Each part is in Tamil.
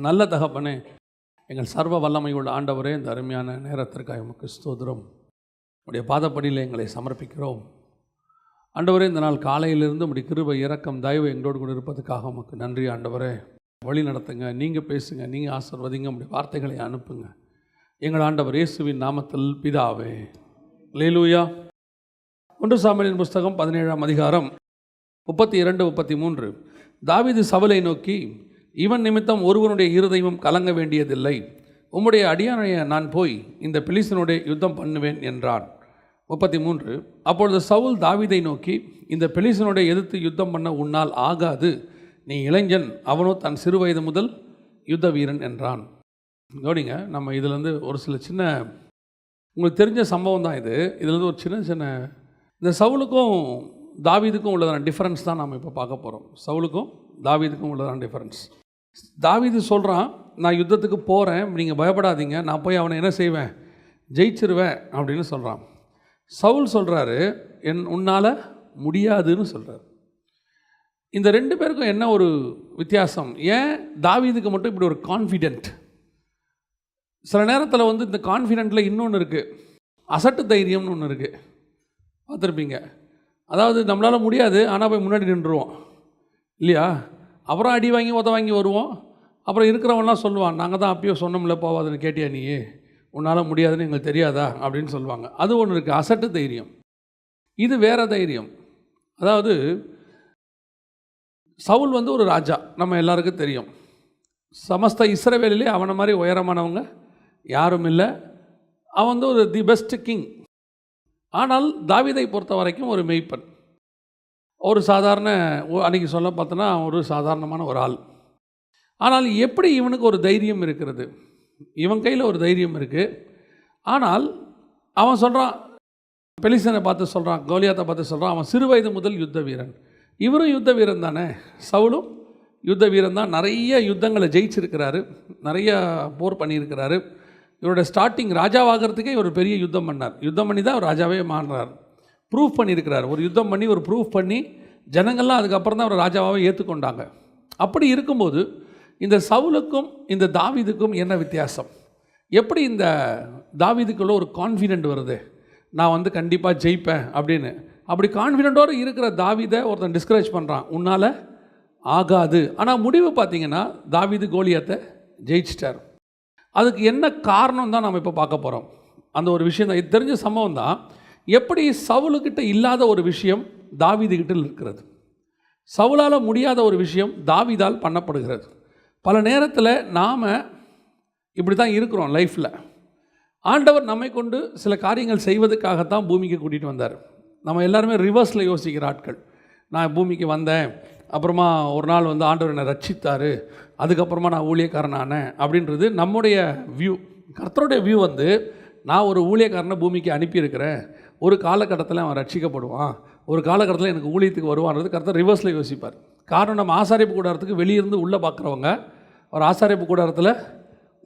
நல்ல தகப்பனே, எங்கள் சர்வ வல்லமையுள்ள ஆண்டவரே, இந்த அருமையான நேரத்திற்காக உமக்கு ஸ்தோத்திரம். உடைய பாதப்படியில் எங்களை சமர்ப்பிக்கிறோம். ஆண்டவரே, இந்த நாள் காலையிலிருந்து உடைய கிருபை, இரக்கம், தயவு எங்களோடு கூட இருப்பதுக்காக உமக்கு நன்றி. ஆண்டவரே, வழி நடத்துங்க, நீங்கள் பேசுங்க, நீங்கள் ஆசீர்வதிங்க, உடைய வார்த்தைகளை அனுப்புங்க. எங்கள் ஆண்டவர் இயேசுவின் நாமத்தில் பிதாவே. அல்லேலூயா. 1 சாமுவேலின் புஸ்தகம் 17ஆம் அதிகாரம் 32, 33. தாவீது சவுலை நோக்கி, இவன் நிமித்தம் ஒருவனுடைய இருதயமும் கலங்க வேண்டியதில்லை. உம்முடைய அடியானைய நான் போய் இந்த பெலிஸ்தனுடைய யுத்தம் பண்ணுவேன் என்றான். 33. அப்பொழுது சவுல் தாவீதை நோக்கி, இந்த பெலிஸ்தனுடைய எதிர்த்து யுத்தம் பண்ண உன்னால் ஆகாது. நீ இளைஞன், அவனோ தன் சிறு வயது முதல் யுத்த வீரன் என்றான். கவனிங்க, நம்ம இதிலேருந்து ஒரு சில சின்ன உங்களுக்கு தெரிஞ்ச சம்பவம் தான் இது. இதுலேருந்து ஒரு சின்ன இந்த சவுலுக்கும் தாவீதுக்கும் உள்ளதான டிஃப்ரென்ஸ் தான் நம்ம இப்போ பார்க்க போகிறோம். சவுலுக்கும் தாவீதுக்கும் உள்ளதான டிஃப்ரென்ஸ். தாவீது சொல்கிறான், நான் யுத்தத்துக்கு போகிறேன், நீங்கள் பயப்படாதீங்க, நான் போய் அவனை என்ன செய்வேன், ஜெயிச்சிருவேன் அப்படின்னு சொல்கிறான். சவுல் சொல்கிறாரு, உன்னால் முடியாதுன்னு சொல்கிறார். இந்த ரெண்டு பேருக்கும் என்ன ஒரு வித்தியாசம்? ஏன் தாவீதுக்கு மட்டும் இப்படி ஒரு கான்ஃபிடென்ட்? சில நேரத்தில் இந்த கான்ஃபிடென்ட்டில் இன்னொன்று இருக்குது, அசட்டு தைரியம்னு ஒன்று இருக்குது. பார்த்துருப்பீங்க. அதாவது நம்மளால் முடியாது, ஆனால் போய் முன்னாடி நின்றுருவோம் இல்லையா? அப்புறம் அடி வாங்கி உத வாங்கி வருவோம். அப்புறம் இருக்கிறவங்களாம் சொல்லுவான், நாங்கள் தான் அப்பயோ சொன்னோம்ல போவாதுன்னு, கேட்டியா நீ, உன்னால் முடியாதுன்னு எங்களுக்கு தெரியாதா அப்படின்னு சொல்லுவாங்க. அது ஒன்று இருக்குது, அசட்டு தைரியம். இது வேறு தைரியம். அதாவது சவுல் ஒரு ராஜா, நம்ம எல்லாருக்கும் தெரியும். சமஸ்த இஸ்ரவேலிலே அவனை மாதிரி உயரமானவங்க யாரும் இல்லை. அவன் ஒரு தி பெஸ்ட் கிங். ஆனால் தாவீதை பொறுத்த வரைக்கும் ஒரு மெய்ப்பன், ஒரு சாதாரண, அன்றைக்கி சொல்ல பார்த்தோன்னா ஒரு சாதாரணமான ஒரு ஆள். ஆனால் எப்படி இவனுக்கு ஒரு தைரியம் இருக்கிறது? இவன் கையில் ஒரு தைரியம் இருக்குது. ஆனால் அவன் சொல்கிறான், பெலிஸ்தனை பார்த்து சொல்கிறான், கோலியாத்தை பார்த்து சொல்கிறான், அவன் சிறு வயது முதல் யுத்த வீரன். இவரும் யுத்த வீரன் தானே, சவுலும் யுத்த வீரன் தான். நிறைய யுத்தங்களை ஜெயிச்சிருக்கிறாரு, நிறைய போர் பண்ணியிருக்கிறாரு. இவரோட ஸ்டார்டிங் ராஜாவாகிறதுக்கே இவர் பெரிய யுத்தம் பண்ணார். யுத்தம் பண்ணி தான் அவர் ராஜாவே மாறினார். ப்ரூஃப் பண்ணியிருக்கிறார். ஒரு யுத்தம் பண்ணி ஒரு ப்ரூஃப் பண்ணி ஜனங்கள்லாம் அதுக்கப்புறம் தான் அவர் ராஜாவாகவே ஏற்றுக்கொண்டாங்க. அப்படி இருக்கும்போது இந்த சவுலுக்கும் இந்த தாவீதுக்கும் என்ன வித்தியாசம்? எப்படி இந்த தாவீதுக்குள்ள ஒரு கான்ஃபிடென்ட் வருது, நான் கண்டிப்பாக ஜெயிப்பேன் அப்படின்னு? அப்படி கான்ஃபிடென்ட்டோடு இருக்கிற தாவீதை ஒருத்தன் டிஸ்கரேஜ் பண்ணுறான், உன்னால் ஆகாது. ஆனால் முடிவு பார்த்திங்கன்னா தாவீது கோலியாத்தை ஜெயிச்சிட்டார். அதுக்கு என்ன காரணம் தான் நம்ம இப்போ பார்க்க போகிறோம். அந்த ஒரு விஷயம் தான், இது தெரிஞ்ச சம்பவம் தான். எப்படி சவுலுக்கிட்ட இல்லாத ஒரு விஷயம் தாவீதுகிட்ட இருக்கிறது, சவுலால் முடியாத ஒரு விஷயம் தாவீதால் பண்ணப்படுகிறது. பல நேரத்தில் நாம் இப்படி தான் இருக்கிறோம் லைஃப்பில். ஆண்டவர் நம்மை கொண்டு சில காரியங்கள் செய்வதற்காகத்தான் பூமிக்கு கூட்டிகிட்டு வந்தார். நம்ம எல்லாருமே ரிவர்ஸில் யோசிக்கிற ஆட்கள். நான் பூமிக்கு வந்தேன், அப்புறமா ஒரு நாள் ஆண்டவர் என்னை ரட்சித்தார், அதுக்கப்புறமா நான் ஊழியக்காரனானேன் அப்படின்றது நம்முடைய வியூ. கர்த்தருடைய வியூ நான் ஒரு ஊழியக்காரனை பூமிக்கு அனுப்பியிருக்கிறேன், ஒரு காலகட்டத்தில் அவன் ரட்சிக்கப்படுவான், ஒரு காலகட்டத்தில் எனக்கு ஊழியத்துக்கு வருவான்றது கர்த்தர் ரிவர்ஸில் யோசிப்பார். காரணம், நம்ம ஆசாரிப்பு கூடாரத்துக்கு வெளியிருந்து உள்ளே பார்க்குறவங்க, அவர் ஆசாரிப்பு கூடாரத்தில்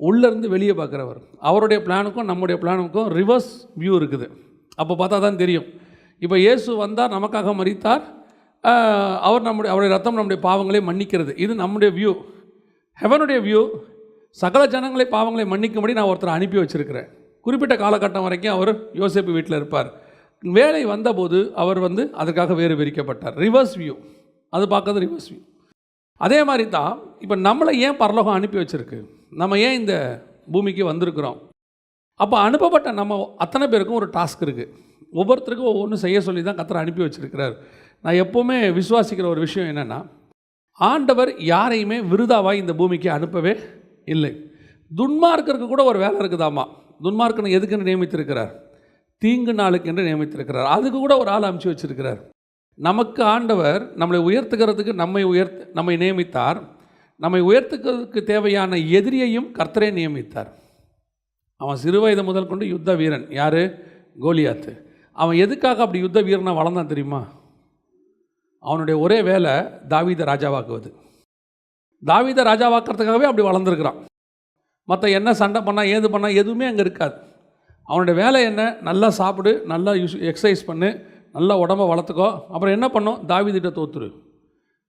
உள்ளேருந்து வெளியே பார்க்குறவர். அவருடைய பிளானுக்கும் நம்முடைய பிளானுக்கும் ரிவர்ஸ் வியூ இருக்குது. அப்போ பார்த்தா தான் தெரியும். இப்போ இயேசு வந்தார், நமக்காக மரித்தார், அவருடைய ரத்தம் நம்முடைய பாவங்களை மன்னிக்கிறது. இது நம்முடைய வியூ. ஹெவனுடைய வியூ, சகல ஜனங்களை பாவங்களை மன்னிக்கும்படி நான் ஒருத்தரை அனுப்பி வச்சுருக்கிறேன். குறிப்பிட்ட காலகட்டம் வரைக்கும் அவர் யோசேப்பு வீட்டில் இருப்பார். வேலை வந்தபோது அவர் அதுக்காக வேறு விரிக்கப்பட்டார். ரிவர்ஸ் வியூ, அது பார்க்கறது ரிவர்ஸ் வியூ. அதே மாதிரி தான் இப்போ நம்மளை ஏன் பரலோகம் அனுப்பி வச்சுருக்கு, நம்ம ஏன் இந்த பூமிக்கு வந்திருக்கிறோம்? அப்போ அனுப்பப்பட்ட நம்ம அத்தனை பேருக்கும் ஒரு டாஸ்க் இருக்குது. ஒவ்வொருத்தருக்கும் ஒவ்வொன்றும் செய்ய சொல்லி தான் கர்த்தர் அனுப்பி வச்சுருக்கிறார். நான் எப்போவுமே விசுவாசிக்கிற ஒரு விஷயம் என்னென்னா, ஆண்டவர் யாரையுமே விருதாவாக இந்த பூமிக்கு அனுப்பவே இல்லை. துன்மார்க்கருக்கு கூட ஒரு வேலை இருக்குதாமா. துன்மார்க்கனை எதுக்குன்னு நியமித்திருக்கிறார்? தீங்கு நாளுக்கு என்று நியமித்திருக்கிறார். அதுக்கு கூட ஒரு ஆள் அனுப்பிச்சு வச்சிருக்கிறார். நமக்கு ஆண்டவர் நம்மளை உயர்த்துக்கிறதுக்கு நம்மை நியமித்தார். நம்மை உயர்த்துக்கிறதுக்கு தேவையான எதிரியையும் கர்த்தரே நியமித்தார். அவன் சிறு வயது முதல் கொண்டு யுத்த வீரன். யார்? கோலியாத்து. அவன் எதுக்காக அப்படி யுத்த வீரனாக வளர்ந்தான் தெரியுமா? அவனுடைய ஒரே வேலை தாவீதை ராஜாவாக்குவது. தாவீதை ராஜாவாக்கிறதுக்காகவே அப்படி வளர்ந்துருக்கிறான். மற்ற என்ன சண்டை பண்ணால் ஏது பண்ணால் எதுவுமே அங்கே இருக்காது. அவனுடைய வேலை என்ன? நல்லா சாப்பிடு, நல்லா எக்ஸசைஸ் பண்ணு, நல்லா உடம்பை வளர்த்துக்கோ. அப்புறம் என்ன பண்ணோம்? தாவீதுகிட்ட தோத்துரு.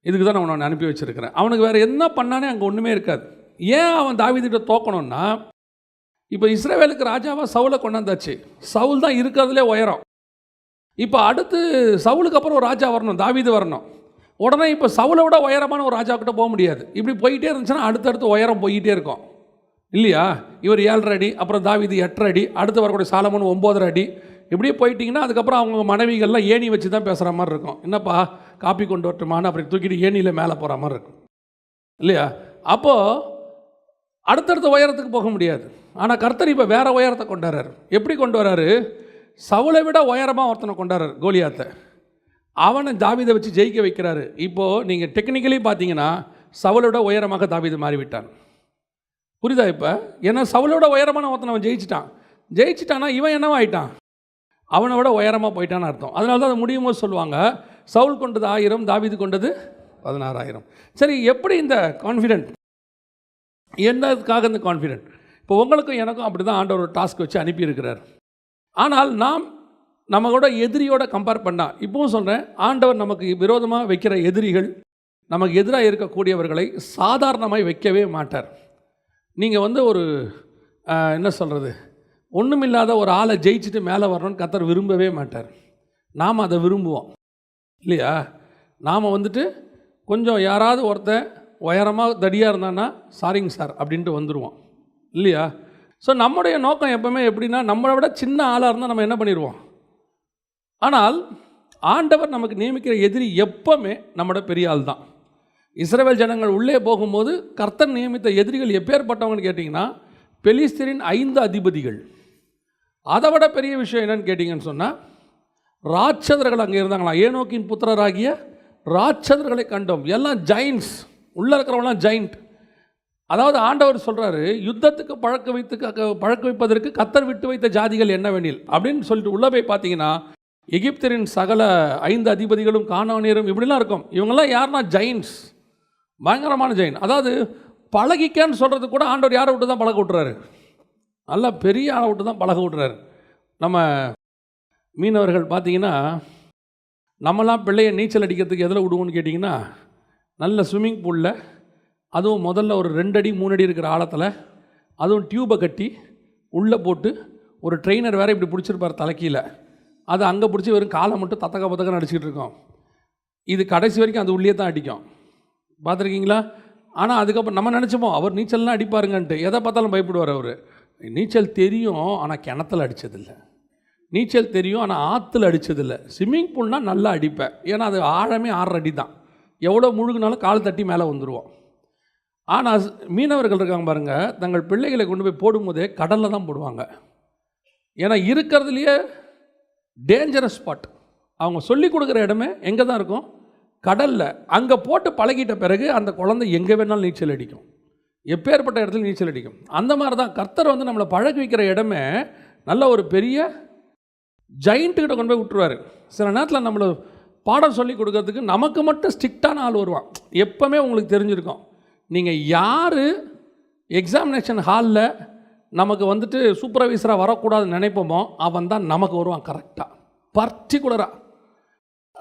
இதுக்கு தான் நான் உன்னை அனுப்பி வச்சுருக்கிறேன். அவனுக்கு வேறு என்ன பண்ணானே அங்கே ஒன்றுமே இருக்காது. ஏன் அவன் தாவீதுகிட்ட தோக்கணும்னா, இப்போ இஸ்ரவேலுக்கு ராஜாவாக சவுலை கொண்டாந்தாச்சு. சவுல் தான் இருக்கிறதுலே உயரம். இப்போ அடுத்து சவுலுக்கு அப்புறம் ஒரு ராஜா வரணும், தாவீது வரணும். உடனே இப்போ சவுலை விட உயரமான ஒரு ராஜாக்கிட்ட போக முடியாது. இப்படி போயிட்டே இருந்துச்சுன்னா அடுத்தடுத்து உயரம் போயிட்டே இருக்கும் இல்லையா? இவர் 7.5 அடி, அப்புறம் தாவீது 8.5 அடி, அடுத்து வரக்கூடிய சாலமோன் 9.5 அடி. இப்படியே போயிட்டிங்கன்னா அதுக்கப்புறம் அவங்க மனைவிகள்லாம் ஏணி வச்சு தான் பேசுகிற மாதிரி இருக்கும். என்னப்பா காப்பி கொண்டு வரட்டுமான்னு அப்படி தூக்கிட்டு ஏணியில் மேலே போகிற மாதிரி இருக்கும் இல்லையா? அப்போது அடுத்தடுத்த உயரத்துக்கு போக முடியாது. ஆனால் கர்த்தர் இப்போ வேறு உயரத்தை கொண்டாடுறார். எப்படி கொண்டு வர்றாரு? சவுலை விட உயரமாக ஒருத்தனை கொண்டாடுறார், கோலியாத்தை. அவனை தாவீதை வச்சு ஜெயிக்க வைக்கிறாரு. இப்போது நீங்கள் டெக்னிக்கலி பார்த்தீங்கன்னா சவுலோட உயரமாக தாவீது மாறிவிட்டான். புரியுதா? இப்போ ஏன்னா சவுலோட உயரமான ஒருத்தனை அவன் ஜெயிச்சிட்டானா இவன் என்னவா ஆயிட்டான்? அவனை விட உயரமாக போயிட்டான்னு அர்த்தம். அதனால தான் அது முடியும் போது சொல்லுவாங்க, சவுல் கொண்டது 1000, தாவீது கொண்டது 16,000. சரி, எப்படி இந்த கான்ஃபிடென்ட்? என்னதுக்காக இந்த கான்ஃபிடென்ட்? இப்போ உங்களுக்கும் எனக்கும் அப்படி தான் ஆண்டவர் ஒரு டாஸ்க் வச்சு அனுப்பியிருக்கிறார். ஆனால் நம்ம கூட எதிரியோட கம்பேர் பண்ணால், இப்போவும் சொல்கிறேன், ஆண்டவர் நமக்கு விரோதமாக வைக்கிற எதிரிகள், நமக்கு எதிராக இருக்கக்கூடியவர்களை சாதாரணமாக வைக்கவே மாட்டார். நீங்கள் ஒரு என்ன சொல்கிறது, ஒன்றுமில்லாத ஒரு ஆளை ஜெயிச்சுட்டு மேலே வரணும்னு கர்த்தர் விரும்பவே மாட்டார். நாம் அதை விரும்புவோம் இல்லையா? நாம் கொஞ்சம் யாராவது ஒருத்தன் உயரமாக தடியாக இருந்தான்னா சாரிங்க சார் அப்படின்ட்டு வந்துடுவோம் இல்லையா? ஸோ நம்முடைய நோக்கம் எப்போவுமே எப்படின்னா, நம்மளை விட சின்ன ஆளாக இருந்தால் நம்ம என்ன பண்ணிடுவோம். ஆனால் ஆண்டவர் நமக்கு நியமிக்கிற எதிரி எப்போவுமே நம்மளோட பெரிய ஆள் தான். இஸ்ரவேல் ஜனங்கள் உள்ளே போகும்போது கர்த்தர் நியமித்த எதிரிகள் எப்பேற்பட்டவங்கன்னு கேட்டிங்கன்னா, பெலிஸ்தரின் 5 அதிபதிகள். அதை விட பெரிய விஷயம் என்னன்னு கேட்டிங்கன்னு சொன்னால், ராட்சதர்கள் அங்கே இருந்தாங்களா. ஏனோக்கின் புத்திரராகிய ராட்சதர்களை கண்டோம். எல்லாம் ஜெயின்ட்ஸ், உள்ளே இருக்கிறவங்களாம் ஜெயிண்ட். அதாவது ஆண்டவர் சொல்கிறாரு, யுத்தத்துக்கு பழக்க வைப்பதற்கு கர்த்தர் விட்டு வைத்த ஜாதிகள் என்னவெனில் அப்படின்னு சொல்லிட்டு உள்ளே போய் பார்த்தீங்கன்னா, எகிப்தரின் சகல 5 அதிபதிகளும் கானானியரும் இப்படிலாம் இருக்கும். இவங்கெல்லாம் யாருன்னா ஜெயின்ட்ஸ், பயங்கரமான ஜெயின். அதாவது பழகிக்கன்னு சொல்கிறது கூட ஆண்டவர் யாரை விட்டு தான் பழக விட்டுறாரு, நல்லா பெரிய ஆளை விட்டு தான் பழக விட்டுறாரு. நம்ம மீனவர்கள் பார்த்தீங்கன்னா, நம்மலாம் பிள்ளையை நீச்சல் அடிக்கிறதுக்கு எதில் விடுவோன்னு கேட்டிங்கன்னா, நல்ல ஸ்விம்மிங் பூலில், அதுவும் முதல்ல ஒரு 2 அடி 3 அடி இருக்கிற ஆழத்தில், அதுவும் டியூப்பை கட்டி உள்ளே போட்டு ஒரு ட்ரெயினர் வேறு இப்படி பிடிச்சிருப்பார் தலைக்கீழ, அது அங்கே பிடிச்சி வெறும் காலை மட்டும் தத்தக்க அடிச்சுக்கிட்டு இருக்கோம். இது கடைசி வரைக்கும் அது உள்ளே தான் அடிக்கும். பார்த்துருக்கீங்களா? ஆனால் அதுக்கப்புறம் நம்ம நினச்சோமோ அவர் நீச்சல்லாம் அடிப்பாருங்கன்ட்டு. எதை பார்த்தாலும் பயப்படுவார் அவர். நீச்சல் தெரியும், ஆனால் கிணத்துல அடித்ததில்லை. நீச்சல் தெரியும், ஆனால் ஆற்றுல அடித்ததில்லை. ஸ்விம்மிங் பூல்னால் நல்லா அடிப்பேன், ஏன்னா அது ஆழமே 6 அடி தான். எவ்வளோ முழுகுனாலும் கால் தட்டி மேலே வந்துடுவோம். ஆனால் மீனவர்கள் இருக்காங்க பாருங்கள், தங்கள் பிள்ளைகளை கொண்டு போய் போடும்போதே கடலில் தான் போடுவாங்க. ஏன்னா இருக்கிறதுலையே டேஞ்சரஸ் ஸ்பாட். அவங்க சொல்லி கொடுக்குற இடமே எங்கே தான் இருக்கும்? கடலில். அங்கே போட்டு பழகிட்ட பிறகு அந்த குழந்தை எங்கே வேணாலும் நீச்சல் அடிக்கும், எப்பேற்பட்ட இடத்துல நீச்சல் அடிக்கும். அந்த மாதிரி தான் கர்த்தர் நம்மளை பழகி வைக்கிற இடமே நல்ல ஒரு பெரிய ஜெயிண்ட்டுக்கிட்ட கொண்டு போய் விட்டுருவார். சில நேரத்தில் நம்மளை பாடம் சொல்லி கொடுக்கறதுக்கு நமக்கு மட்டும் ஸ்ட்ரிக்டான ஆள் வருவான். எப்போவுமே உங்களுக்கு தெரிஞ்சிருக்கும், நீங்கள் யார் எக்ஸாமினேஷன் ஹாலில் நமக்கு சூப்பர்வைசராக வரக்கூடாதுன்னு நினைப்போமோ அவன் தான் நமக்கு வருவான் கரெக்டாக, பர்டிகுலராக.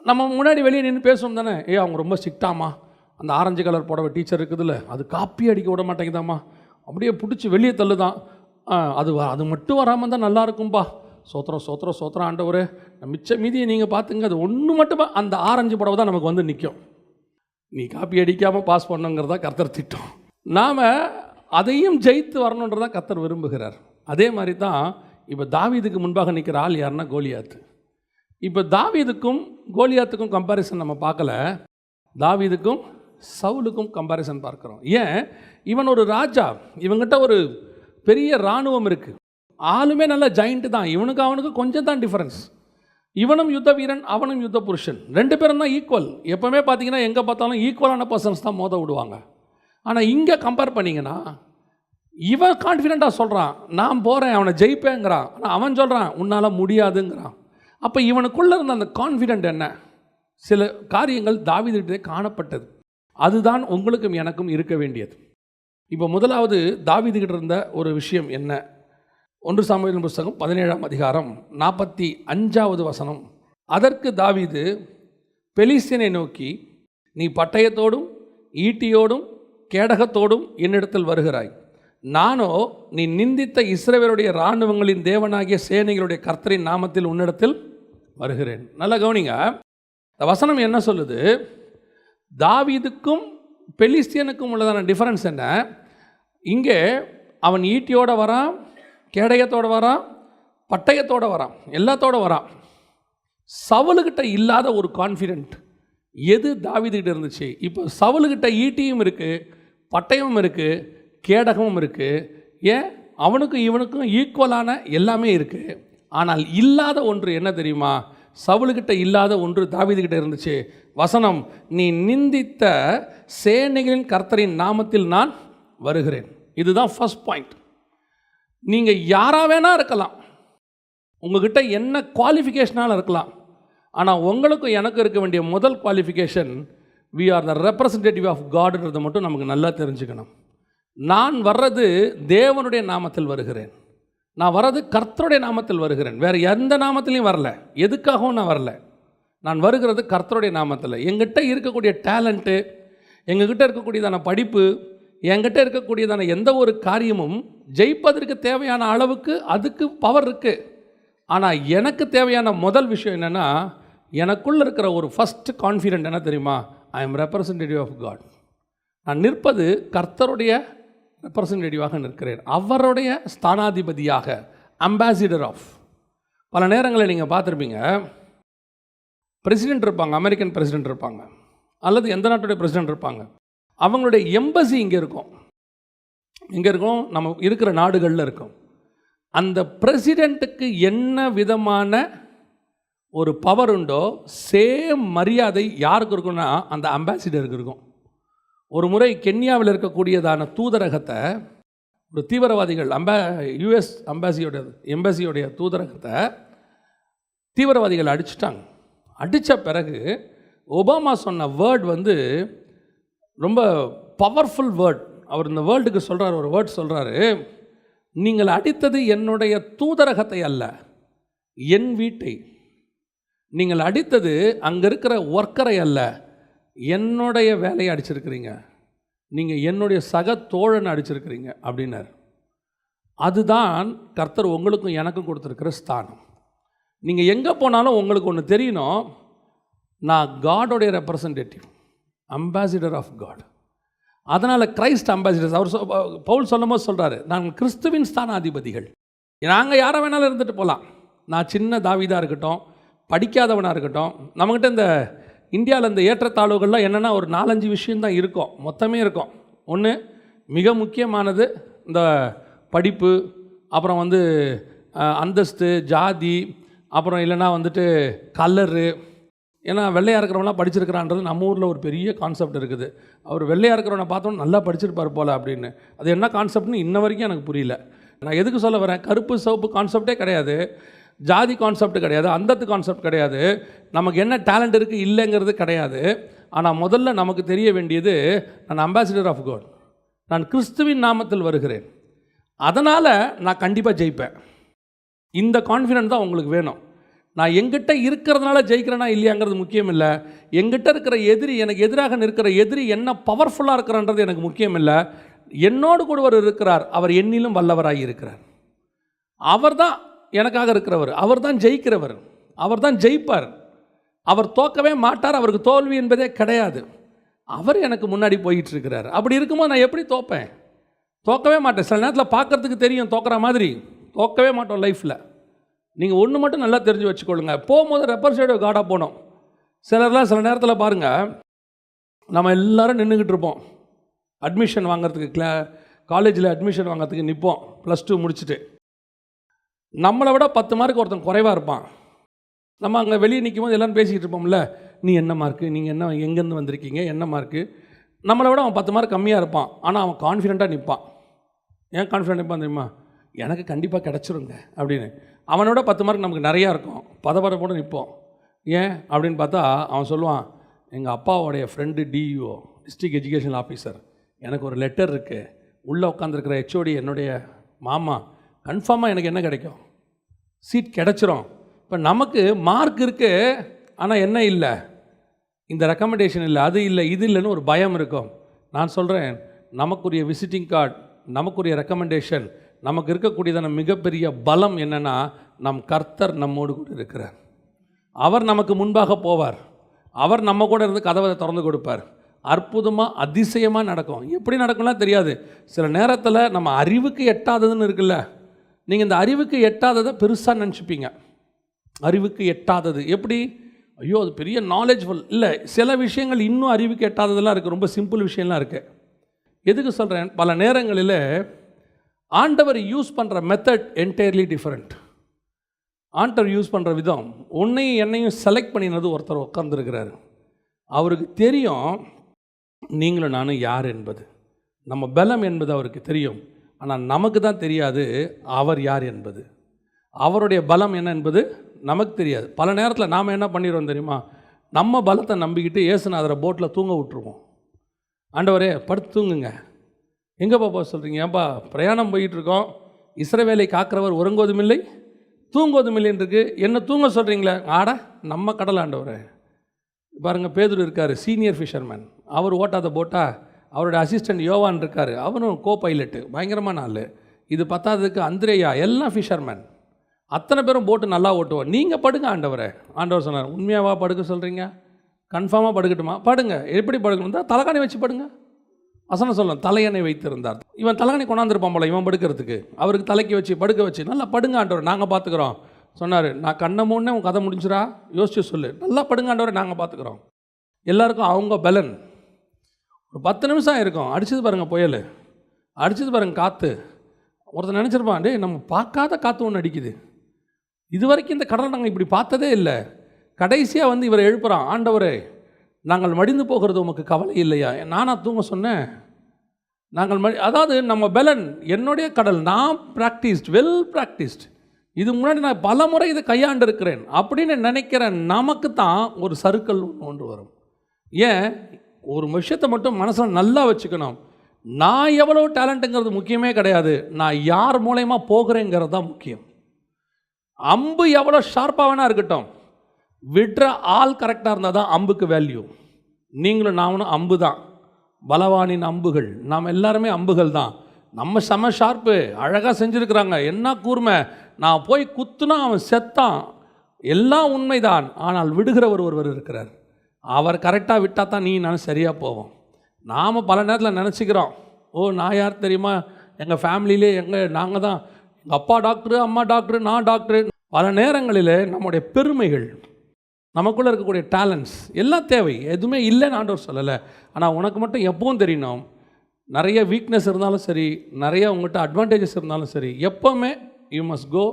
நம்ம முன்னாடி வெளியே நின்று பேசுவோம் தானே, அவங்க ரொம்ப ஸ்ட்ரிக்டாமா, அந்த ஆரஞ்சு கலர் புடவை டீச்சர் இருக்குதுல்ல, அது காப்பி அடிக்க விட மாட்டேங்குதாம்மா, அப்படியே பிடிச்சி வெளியே தள்ளுதான், அது மட்டும் வராமல் தான் நல்லா இருக்கும்பா, சோத்திரம் ஆண்டவரே, மிச்ச மீதியை நீங்கள் பார்த்துங்க, அது ஒன்று மட்டுமா அந்த ஆரஞ்சு புடவை தான் நமக்கு நிற்கும். நீ காப்பி அடிக்காமல் பாஸ் பண்ணுங்கிறதா கர்த்தர் திட்டம். நாம் அதையும் ஜெயித்து வரணுன்றதா கர்த்தர் விரும்புகிறார். அதே மாதிரி தான் இப்போ தாவீதுக்கு முன்பாக நிற்கிற ஆள் யாருன்னா கோலியாத்து. இப்போ தாவீதுக்கும் கோலியாத்துக்கும் கம்பேரிசன் நம்ம பார்க்கல, தாவீதுக்கும் சவுலுக்கும் கம்பேரிசன் பார்க்குறோம். ஏன்? இவன் ஒரு ராஜா, இவங்கிட்ட ஒரு பெரிய இராணுவம் இருக்குது, ஆளுமே நல்ல ஜெயிண்ட்டு தான். இவனுக்கு அவனுக்கு கொஞ்சம் தான் டிஃப்ரென்ஸ். இவனும் யுத்த வீரன், அவனும் யுத்த புருஷன், 2 பேரும் தான் ஈக்குவல். எப்போவுமே பார்த்தீங்கன்னா எங்கே பார்த்தாலும் ஈக்குவலான பர்சன்ஸ் தான் மோத விடுவாங்க. ஆனால் இங்கே கம்பேர் பண்ணிங்கன்னா இவன் கான்ஃபிடெண்ட்டாக சொல்கிறான், நான் போகிறேன், அவனை ஜெயிப்பேங்கிறான். ஆனால் அவன் சொல்கிறான், உன்னால் முடியாதுங்கிறான். அப்போ இவனுக்குள்ளே இருந்த அந்த கான்ஃபிடென்ட் என்ன? சில காரியங்கள் தாவீதுகிட்டே காணப்பட்டது. அதுதான் உங்களுக்கும் எனக்கும் இருக்க வேண்டியது. இப்போ முதலாவது தாவீதுகிட்ட இருந்த ஒரு விஷயம் என்ன? 1 சாமுவேலின் புஸ்தகம் 17ஆம் அதிகாரம் 45வது வசனம். அதற்கு தாவீது பெலிஸ்தியனை நோக்கி, நீ பட்டயத்தோடும் ஈட்டியோடும் கேடகத்தோடும் என்னிடத்தில் வருகிறாய். நானோ நீ நிந்தித்த இஸ்ரவேலுடைய இராணுவங்களின் தேவனாகிய சேனைகளுடைய கர்த்தரின் நாமத்தில் உன்னிடத்தில் வருகிறேன். நல்லா கவனிங்க, இந்த வசனம் என்ன சொல்லுது? தாவீதுக்கும் பெலிஸ்தியனுக்கும் உள்ளதான டிஃபரன்ஸ் என்ன? இங்கே அவன் ஈட்டியோடு வரான், கேடயத்தோடு வரான், பட்டயத்தோடு வரான், எல்லாத்தோடு வரான். சவுலுக்கிட்ட இல்லாத ஒரு கான்ஃபிடென்ட் எது தாவீதுகிட்ட இருந்துச்சு? இப்போ சவுலுக்கிட்ட ஈட்டியும் இருக்குது, பட்டயமும் இருக்குது, கேடகமும் இருக்குது. ஏன், அவனுக்கும் இவனுக்கும் ஈக்குவலான எல்லாமே இருக்குது. ஆனால் இல்லாத ஒன்று என்ன தெரியுமா? சவுலுக்கிட்ட இல்லாத ஒன்று தாவீதுகிட்ட இருந்துச்சு. வசனம், நீ நிந்தித்த சேனைகளின் கர்த்தரின் நாமத்தில் நான் வருகிறேன். இதுதான் ஃபர்ஸ்ட் பாயிண்ட். நீங்கள் யாராக வேணா இருக்கலாம், உங்ககிட்ட என்ன குவாலிஃபிகேஷனாலும் இருக்கலாம். ஆனால் உங்களுக்கும் எனக்கும் இருக்க வேண்டிய முதல் qualification, we are the representative of காட்ன்றதை மட்டும் நமக்கு நல்லா தெரிஞ்சுக்கணும். நான் வர்றது தேவனுடைய நாமத்தில் வருகிறேன், நான் வர்றது கர்த்தருடைய நாமத்தில் வருகிறேன், வேறு எந்த நாமத்திலையும் வரல, எதுக்காகவும் நான் வரல. நான் வருகிறது கர்த்தருடைய நாமத்தில். எங்கிட்ட இருக்கக்கூடிய டேலண்ட்டு, எங்ககிட்ட இருக்கக்கூடியதான படிப்பு, என்கிட்ட இருக்கக்கூடியதான எந்த ஒரு காரியமும் ஜெயிப்பதற்கு தேவையான அளவுக்கு அதுக்கு பவர் இருக்குது. ஆனால் எனக்கு தேவையான முதல் விஷயம் என்னென்னா, எனக்குள்ளே இருக்கிற ஒரு ஃபஸ்ட்டு கான்ஃபிடென்ட் என்ன தெரியுமா? I am representative of God. நான் நிற்பது கர்த்தருடைய ரெப்ரசன்டேட்டிவாக நிற்கிறேன், அவருடைய ஸ்தானாதிபதியாக, அம்பாசிடர் ஆஃப். பல நேரங்களில் நீங்கள் பார்த்துருப்பீங்க, பிரசிடென்ட் இருப்பாங்க, அமெரிக்கன் பிரசிடென்ட் இருப்பாங்க, அல்லது எந்த நாட்டுடைய பிரசிடென்ட் இருப்பாங்க. அவங்களுடைய எம்பசி இங்கே இருக்கும், இங்கே இருக்கும், நம்ம இருக்கிற நாடுகளில் இருக்கும். அந்த பிரசிடெண்ட்டுக்கு என்ன விதமான ஒரு பவர் உண்டோ சேம் மரியாதை யாருக்கு இருக்குன்னா அந்த அம்பாசிடருக்கு இருக்கும். ஒரு முறை கென்யாவில் இருக்கக்கூடியதான தூதரகத்தை ஒரு தீவிரவாதிகள் யுஎஸ் எம்பசியோடைய தூதரகத்தை தீவிரவாதிகள் அடிச்சிட்டாங்க. அடித்த பிறகு ஒபாமா சொன்ன வேர்ட் ரொம்ப பவர்ஃபுல் வேர்ட். அவர் இந்த வேர்ல்டுக்கு சொல்கிறார், ஒரு வேர்ட் சொல்கிறாரு, நீங்கள் அடித்தது என்னுடைய தூதரகத்தை அல்ல, என் வீட்டை. நீங்கள் அடித்தது அங்கே இருக்கிற ஒர்க்கரை அல்ல, என்னுடைய வேலையை அடிச்சிருக்கிறீங்க, நீங்கள் என்னுடைய சக தோழனை அடிச்சிருக்கிறீங்க அப்படின்னார். அதுதான் கர்த்தர் உங்களுக்கும் எனக்கும் கொடுத்துருக்கிற ஸ்தானம். நீங்கள் எங்கே போனாலும் உங்களுக்கு ஒன்று தெரியணும், நான் காடோடைய ரெப்ரசன்டேட்டிவ், அம்பாசிடர் ஆஃப் காட். அதனால் கிரைஸ்ட் அம்பாசிடர்ஸ். அவர் பவுல் சொல்லும் போது சொல்கிறாரு, நாங்கள் கிறிஸ்துவின் ஸ்தானாதிபதிகள். நாங்கள் யாரை வேணாலும் இருந்துட்டு போகலாம். நான் சின்ன தாவீதாக இருக்கட்டும், படிக்காதவனாக இருக்கட்டும், நம்மக்கிட்ட இந்த இந்தியாவில் இந்த ஏற்றத்தாழ்வுகள்லாம் என்னென்னா ஒரு 4-5 விஷயந்தான் இருக்கும், மொத்தமே இருக்கும். ஒன்று மிக முக்கியமானது இந்த படிப்பு, அப்புறம் அந்தஸ்து, ஜாதி, அப்புறம் இல்லைனா கலரு. ஏன்னா வெள்ளையாக இருக்கிறவங்களாம் படிச்சிருக்கிறான்றது நம்ம ஊரில் ஒரு பெரிய கான்செப்ட் இருக்குது. அவர் வெள்ளையாக இருக்கிறவனை பார்த்தோன்னா நல்லா படிச்சிருப்பார் போல் அப்படின்னு. அது என்ன கான்செப்ட்னு இன்ன வரைக்கும் எனக்கு புரியல. நான் எதுக்கு சொல்ல வரேன், கருப்பு சிவப்பு கான்செப்டே கிடையாது, ஜாதி கான்செப்ட் கிடையாது, அந்தத்து கான்செப்ட் கிடையாது, நமக்கு என்ன டேலண்ட் இருக்குது இல்லைங்கிறது கிடையாது. ஆனால் முதல்ல நமக்கு தெரிய வேண்டியது, நான் அம்பாசிடர் ஆஃப் காட், நான் கிறிஸ்துவின் நாமத்தில் வருகிறேன், அதனால் நான் கண்டிப்பாக ஜெயிப்பேன். இந்த கான்ஃபிடென்ட் தான் உங்களுக்கு வேணும். நான் எங்கிட்ட இருக்கிறதுனால ஜெயிக்கிறேனா இல்லையாங்கிறது முக்கியம் இல்லை. எங்கிட்ட இருக்கிற எதிரி, எனக்கு எதிராக நிற்கிற எதிரி என்ன பவர்ஃபுல்லாக இருக்கிறன்றது எனக்கு முக்கியம் இல்லை. என்னோடு கூட ஒரு இருக்கிறார், அவர் என்னிலும் வல்லவராக இருக்கிறார். அவர் தான் எனக்காக இருக்கிறவர், அவர் தான் ஜெயிக்கிறவர், அவர் தான் ஜெயிப்பார். அவர் தோக்கவே மாட்டார், அவருக்கு தோல்வி என்பதே கிடையாது. அவர் எனக்கு முன்னாடி போயிட்டு இருக்கிறார். அப்படி இருக்கும்போது நான் எப்படி தோப்பேன்? தோக்கவே மாட்டேன். சில நேரத்தில் பார்க்குறதுக்கு தெரியும் தோக்கிற மாதிரி, தோக்கவே மாட்டோம் லைஃப்பில். நீங்கள் ஒன்று மட்டும் நல்லா தெரிஞ்சு வச்சுக்கொள்ளுங்க, போகும்போது ரெப்ரசன்டேட்டிவ் காடாக போகணும். சிலர்லாம் சில நேரத்தில் பாருங்கள், நம்ம எல்லோரும் நின்றுக்கிட்டு இருப்போம், அட்மிஷன் வாங்கிறதுக்கு காலேஜில் அட்மிஷன் வாங்கிறதுக்கு நிற்போம், +2 முடிச்சுட்டு. நம்மளை விட 10 மார்க் ஒருத்தன் குறைவாக இருப்பான். நம்ம அங்கே வெளியே நிற்கும் போது எல்லோரும் பேசிக்கிட்டு இருப்போம்ல, நீ என்ன மார்க்கு, நீங்கள் என்ன, எங்கேருந்து வந்திருக்கீங்க, என்ன மார்க்கு. நம்மளை விட அவன் 10 மார்க் கம்மியாக இருப்பான், ஆனால் அவன் கான்ஃபிடெண்ட்டாக நிற்பான். ஏன் கான்ஃபிடென்ட் நிற்பான் தெரியுமா? எனக்கு கண்டிப்பாக கிடச்சிருங்க அப்படின்னு. அவனோட 10 மார்க் நமக்கு நிறையா இருக்கும், பதப்பட நிற்போம். ஏன் அப்படின்னு பார்த்தா அவன் சொல்லுவான், எங்கள் அப்பாவோடைய friend DEO, district education officer, எனக்கு ஒரு லெட்டர் இருக்குது, உள்ளே உட்காந்துருக்கிற ஹெச்ஓடி என்னுடைய மாமா, கன்ஃபார்மாக எனக்கு என்ன கிடைக்கும், சீட் கிடச்சிரும். இப்போ நமக்கு மார்க் இருக்குது, ஆனால் என்ன இல்லை, இந்த ரெக்கமெண்டேஷன் இல்லை, அது இல்லை, இது இல்லைன்னு ஒரு பயம் இருக்கும். நான் சொல்கிறேன், நமக்குரிய விசிட்டிங் கார்டு, நமக்குரிய ரெக்கமெண்டேஷன், நமக்கு இருக்கக்கூடியதான மிகப்பெரிய பலம் என்னென்னா, நம் கர்த்தர் நம்மோடு கூட இருக்கிறார். அவர் நமக்கு முன்பாக போவார். அவர் நம்ம கூட இருந்து கதவை திறந்து கொடுப்பார். அற்புதமாக அதிசயமாக நடக்கும். எப்படி நடக்கும்லாம் தெரியாது. சில நேரத்தில் நம்ம அறிவுக்கு எட்டாததுன்னு இருக்குல்ல, நீங்கள் இந்த அறிவுக்கு எட்டாததை பெருசாக நினச்சிப்பீங்க. அறிவுக்கு எட்டாதது எப்படி? ஐயோ அது பெரிய நாலேஜ்ஃபுல் இல்லை. சில விஷயங்கள் இன்னும் அறிவுக்கு எட்டாததெல்லாம் இருக்குது. ரொம்ப சிம்பிள் விஷயம்லாம் இருக்குது. எதுக்கு சொல்கிறேன்? பல நேரங்களில் ஆண்டவர் யூஸ் பண்ணுற மெத்தட் என்டையர்லி டிஃப்ரெண்ட். ஆண்டவர் யூஸ் பண்ணுற விதம், உன்னையும் என்னையும் செலக்ட் பண்ணினது ஒருத்தர் உட்கார்ந்துருக்கிறார். அவருக்கு தெரியும் நீங்களும் நானும் யார் என்பது, நம்ம பலம் என்பது அவருக்கு தெரியும். ஆனால் நமக்கு தான் தெரியாது அவர் யார் என்பது. அவருடைய பலம் என்ன என்பது நமக்கு தெரியாது. பல நேரத்தில் நாம் என்ன பண்ணிடுவோம் தெரியுமா? நம்ம பலத்தை நம்பிக்கிட்டு இயேசுநாதரை போட்டில் தூங்க விட்டுருவோம். ஆண்டவரே படுத்து தூங்குங்க. எங்கேப்பா போக சொல்கிறீங்க? ஏன்பா பிரயாணம் போயிட்டுருக்கோம், இஸ்ரவேலை காக்கிறவர் உறங்குவதும் இல்லை தூங்குவதும் இல்லைன்னு இருக்கு, என்ன தூங்க சொல்கிறீங்களே? ஆட நம்ம கடல் ஆண்டவரே. பாருங்கள், பேதுரு இருக்கார், சீனியர் ஃபிஷர்மேன். அவர் ஓட்டாத போட்டா அவருடைய அசிஸ்டண்ட் யோவான் இருக்கார், அவரும் கோ பைலட்டு, பயங்கரமான ஆள். இது பத்தாததுக்கு அந்திரேயா, எல்லாம் ஃபிஷர்மேன். அத்தனை பேரும் போட்டு நல்லா ஓட்டுவோம். நீங்கள் படுங்க ஆண்டவரே. ஆண்டவர் சொன்னார், உண்மையாவா படுக்க சொல்கிறீங்க? கன்ஃபார்மாக படுக்கட்டுமா? படுங்க. எப்படி படுக்கணும் தான்? தலைகாணி வச்சு படுங்க. வசனம் சொல்லணும், தலையணை வைத்திருந்தார். இவன் தலைகாணி கொண்டாந்துருப்பான் போல இவன் படுக்கிறதுக்கு. அவருக்கு தலைக்கு வச்சு படுக்க வச்சு, நல்லா படுங்க ஆண்டவர், நாங்கள் பார்த்துக்குறோம் சொன்னார். நான் கண்ணை மூணே உன் கதை முடிஞ்சிடா, யோசிச்சு சொல்லு, நல்லா படுங்க ஆண்டவரை, நாங்கள் பார்த்துக்குறோம். எல்லாருக்கும் அவங்க பலன். ஒரு 10 நிமிஷம் இருக்கும், அடிச்சது பாருங்கள் புயல், அடிச்சது பாருங்கள் காற்று. ஒருத்தர் நினச்சிருப்பான், டே நம்ம பார்க்காத காற்று ஒன்று அடிக்குது, இது வரைக்கும் இந்த கடலை நாங்கள் இப்படி பார்த்ததே இல்லை. கடைசியாக வந்து இவரை எழுப்புகிறான், ஆண்டவரே நாங்கள் மடிந்து போகிறது உமக்கு கவலை இல்லையா? நானா தூங்க சொன்னேன்? நாங்கள் அதாவது நம்ம பலன், என்னுடைய கடல், நான் ப்ராக்டிஸ்ட், வெல் ப்ராக்டிஸ்ட், இது முன்னாடி நான் பல முறை இதை கையாண்டு இருக்கிறேன் அப்படின்னு நினைக்கிற நமக்கு தான் ஒரு சறுக்கல் ஒன்று வரும். ஏன்? ஒரு விஷயத்தை மட்டும் மனசில் நல்லா வச்சுக்கணும், நான் எவ்வளோ டேலண்ட்டுங்கிறது முக்கியமே கிடையாது, நான் யார் மூலயமா போகிறேங்கிறது தான் முக்கியம். அம்பு எவ்வளோ ஷார்ப்பாக வேணா இருக்கட்டும், விடுற ஆள் கரெக்டாக இருந்தால் தான் அம்புக்கு வேல்யூ. நீங்களும் நானும் அம்பு தான், பலவானின் அம்புகள். நாம் எல்லாருமே அம்புகள் தான். நம்ம செம ஷார்ப்பு, அழகாக செஞ்சுருக்கிறாங்க, என்ன கூர்மை, நான் போய் குத்துனா அவன் செத்தான், எல்லாம் உண்மைதான். ஆனால் விடுகிறவர் ஒருவர் இருக்கிறார், அவர் கரெக்டாக விட்டால் தான் நீ நான் சரியாக போவோம். நாம் பல நேரத்தில் நினச்சிக்கிறோம், ஓ நான் யார் தெரியுமா, எங்கள் ஃபேமிலியிலே நாங்கள் தான், எங்கள் அப்பா டாக்டரு, அம்மா டாக்டரு, நான் டாக்டரு. பல நேரங்களில் நம்முடைய பெருமைகள், நமக்குள்ளே இருக்கக்கூடிய டேலண்ட்ஸ் எல்லாம் தேவை, எதுவுமே இல்லைன்னு ஆண்டவர் சொல்லலை. ஆனால் உனக்கு மட்டும் எப்பவும் தெரியணும், நிறைய வீக்னஸ் இருந்தாலும் சரி, நிறைய உங்கள்கிட்ட அட்வான்டேஜஸ் இருந்தாலும் சரி, எப்போவுமே you must go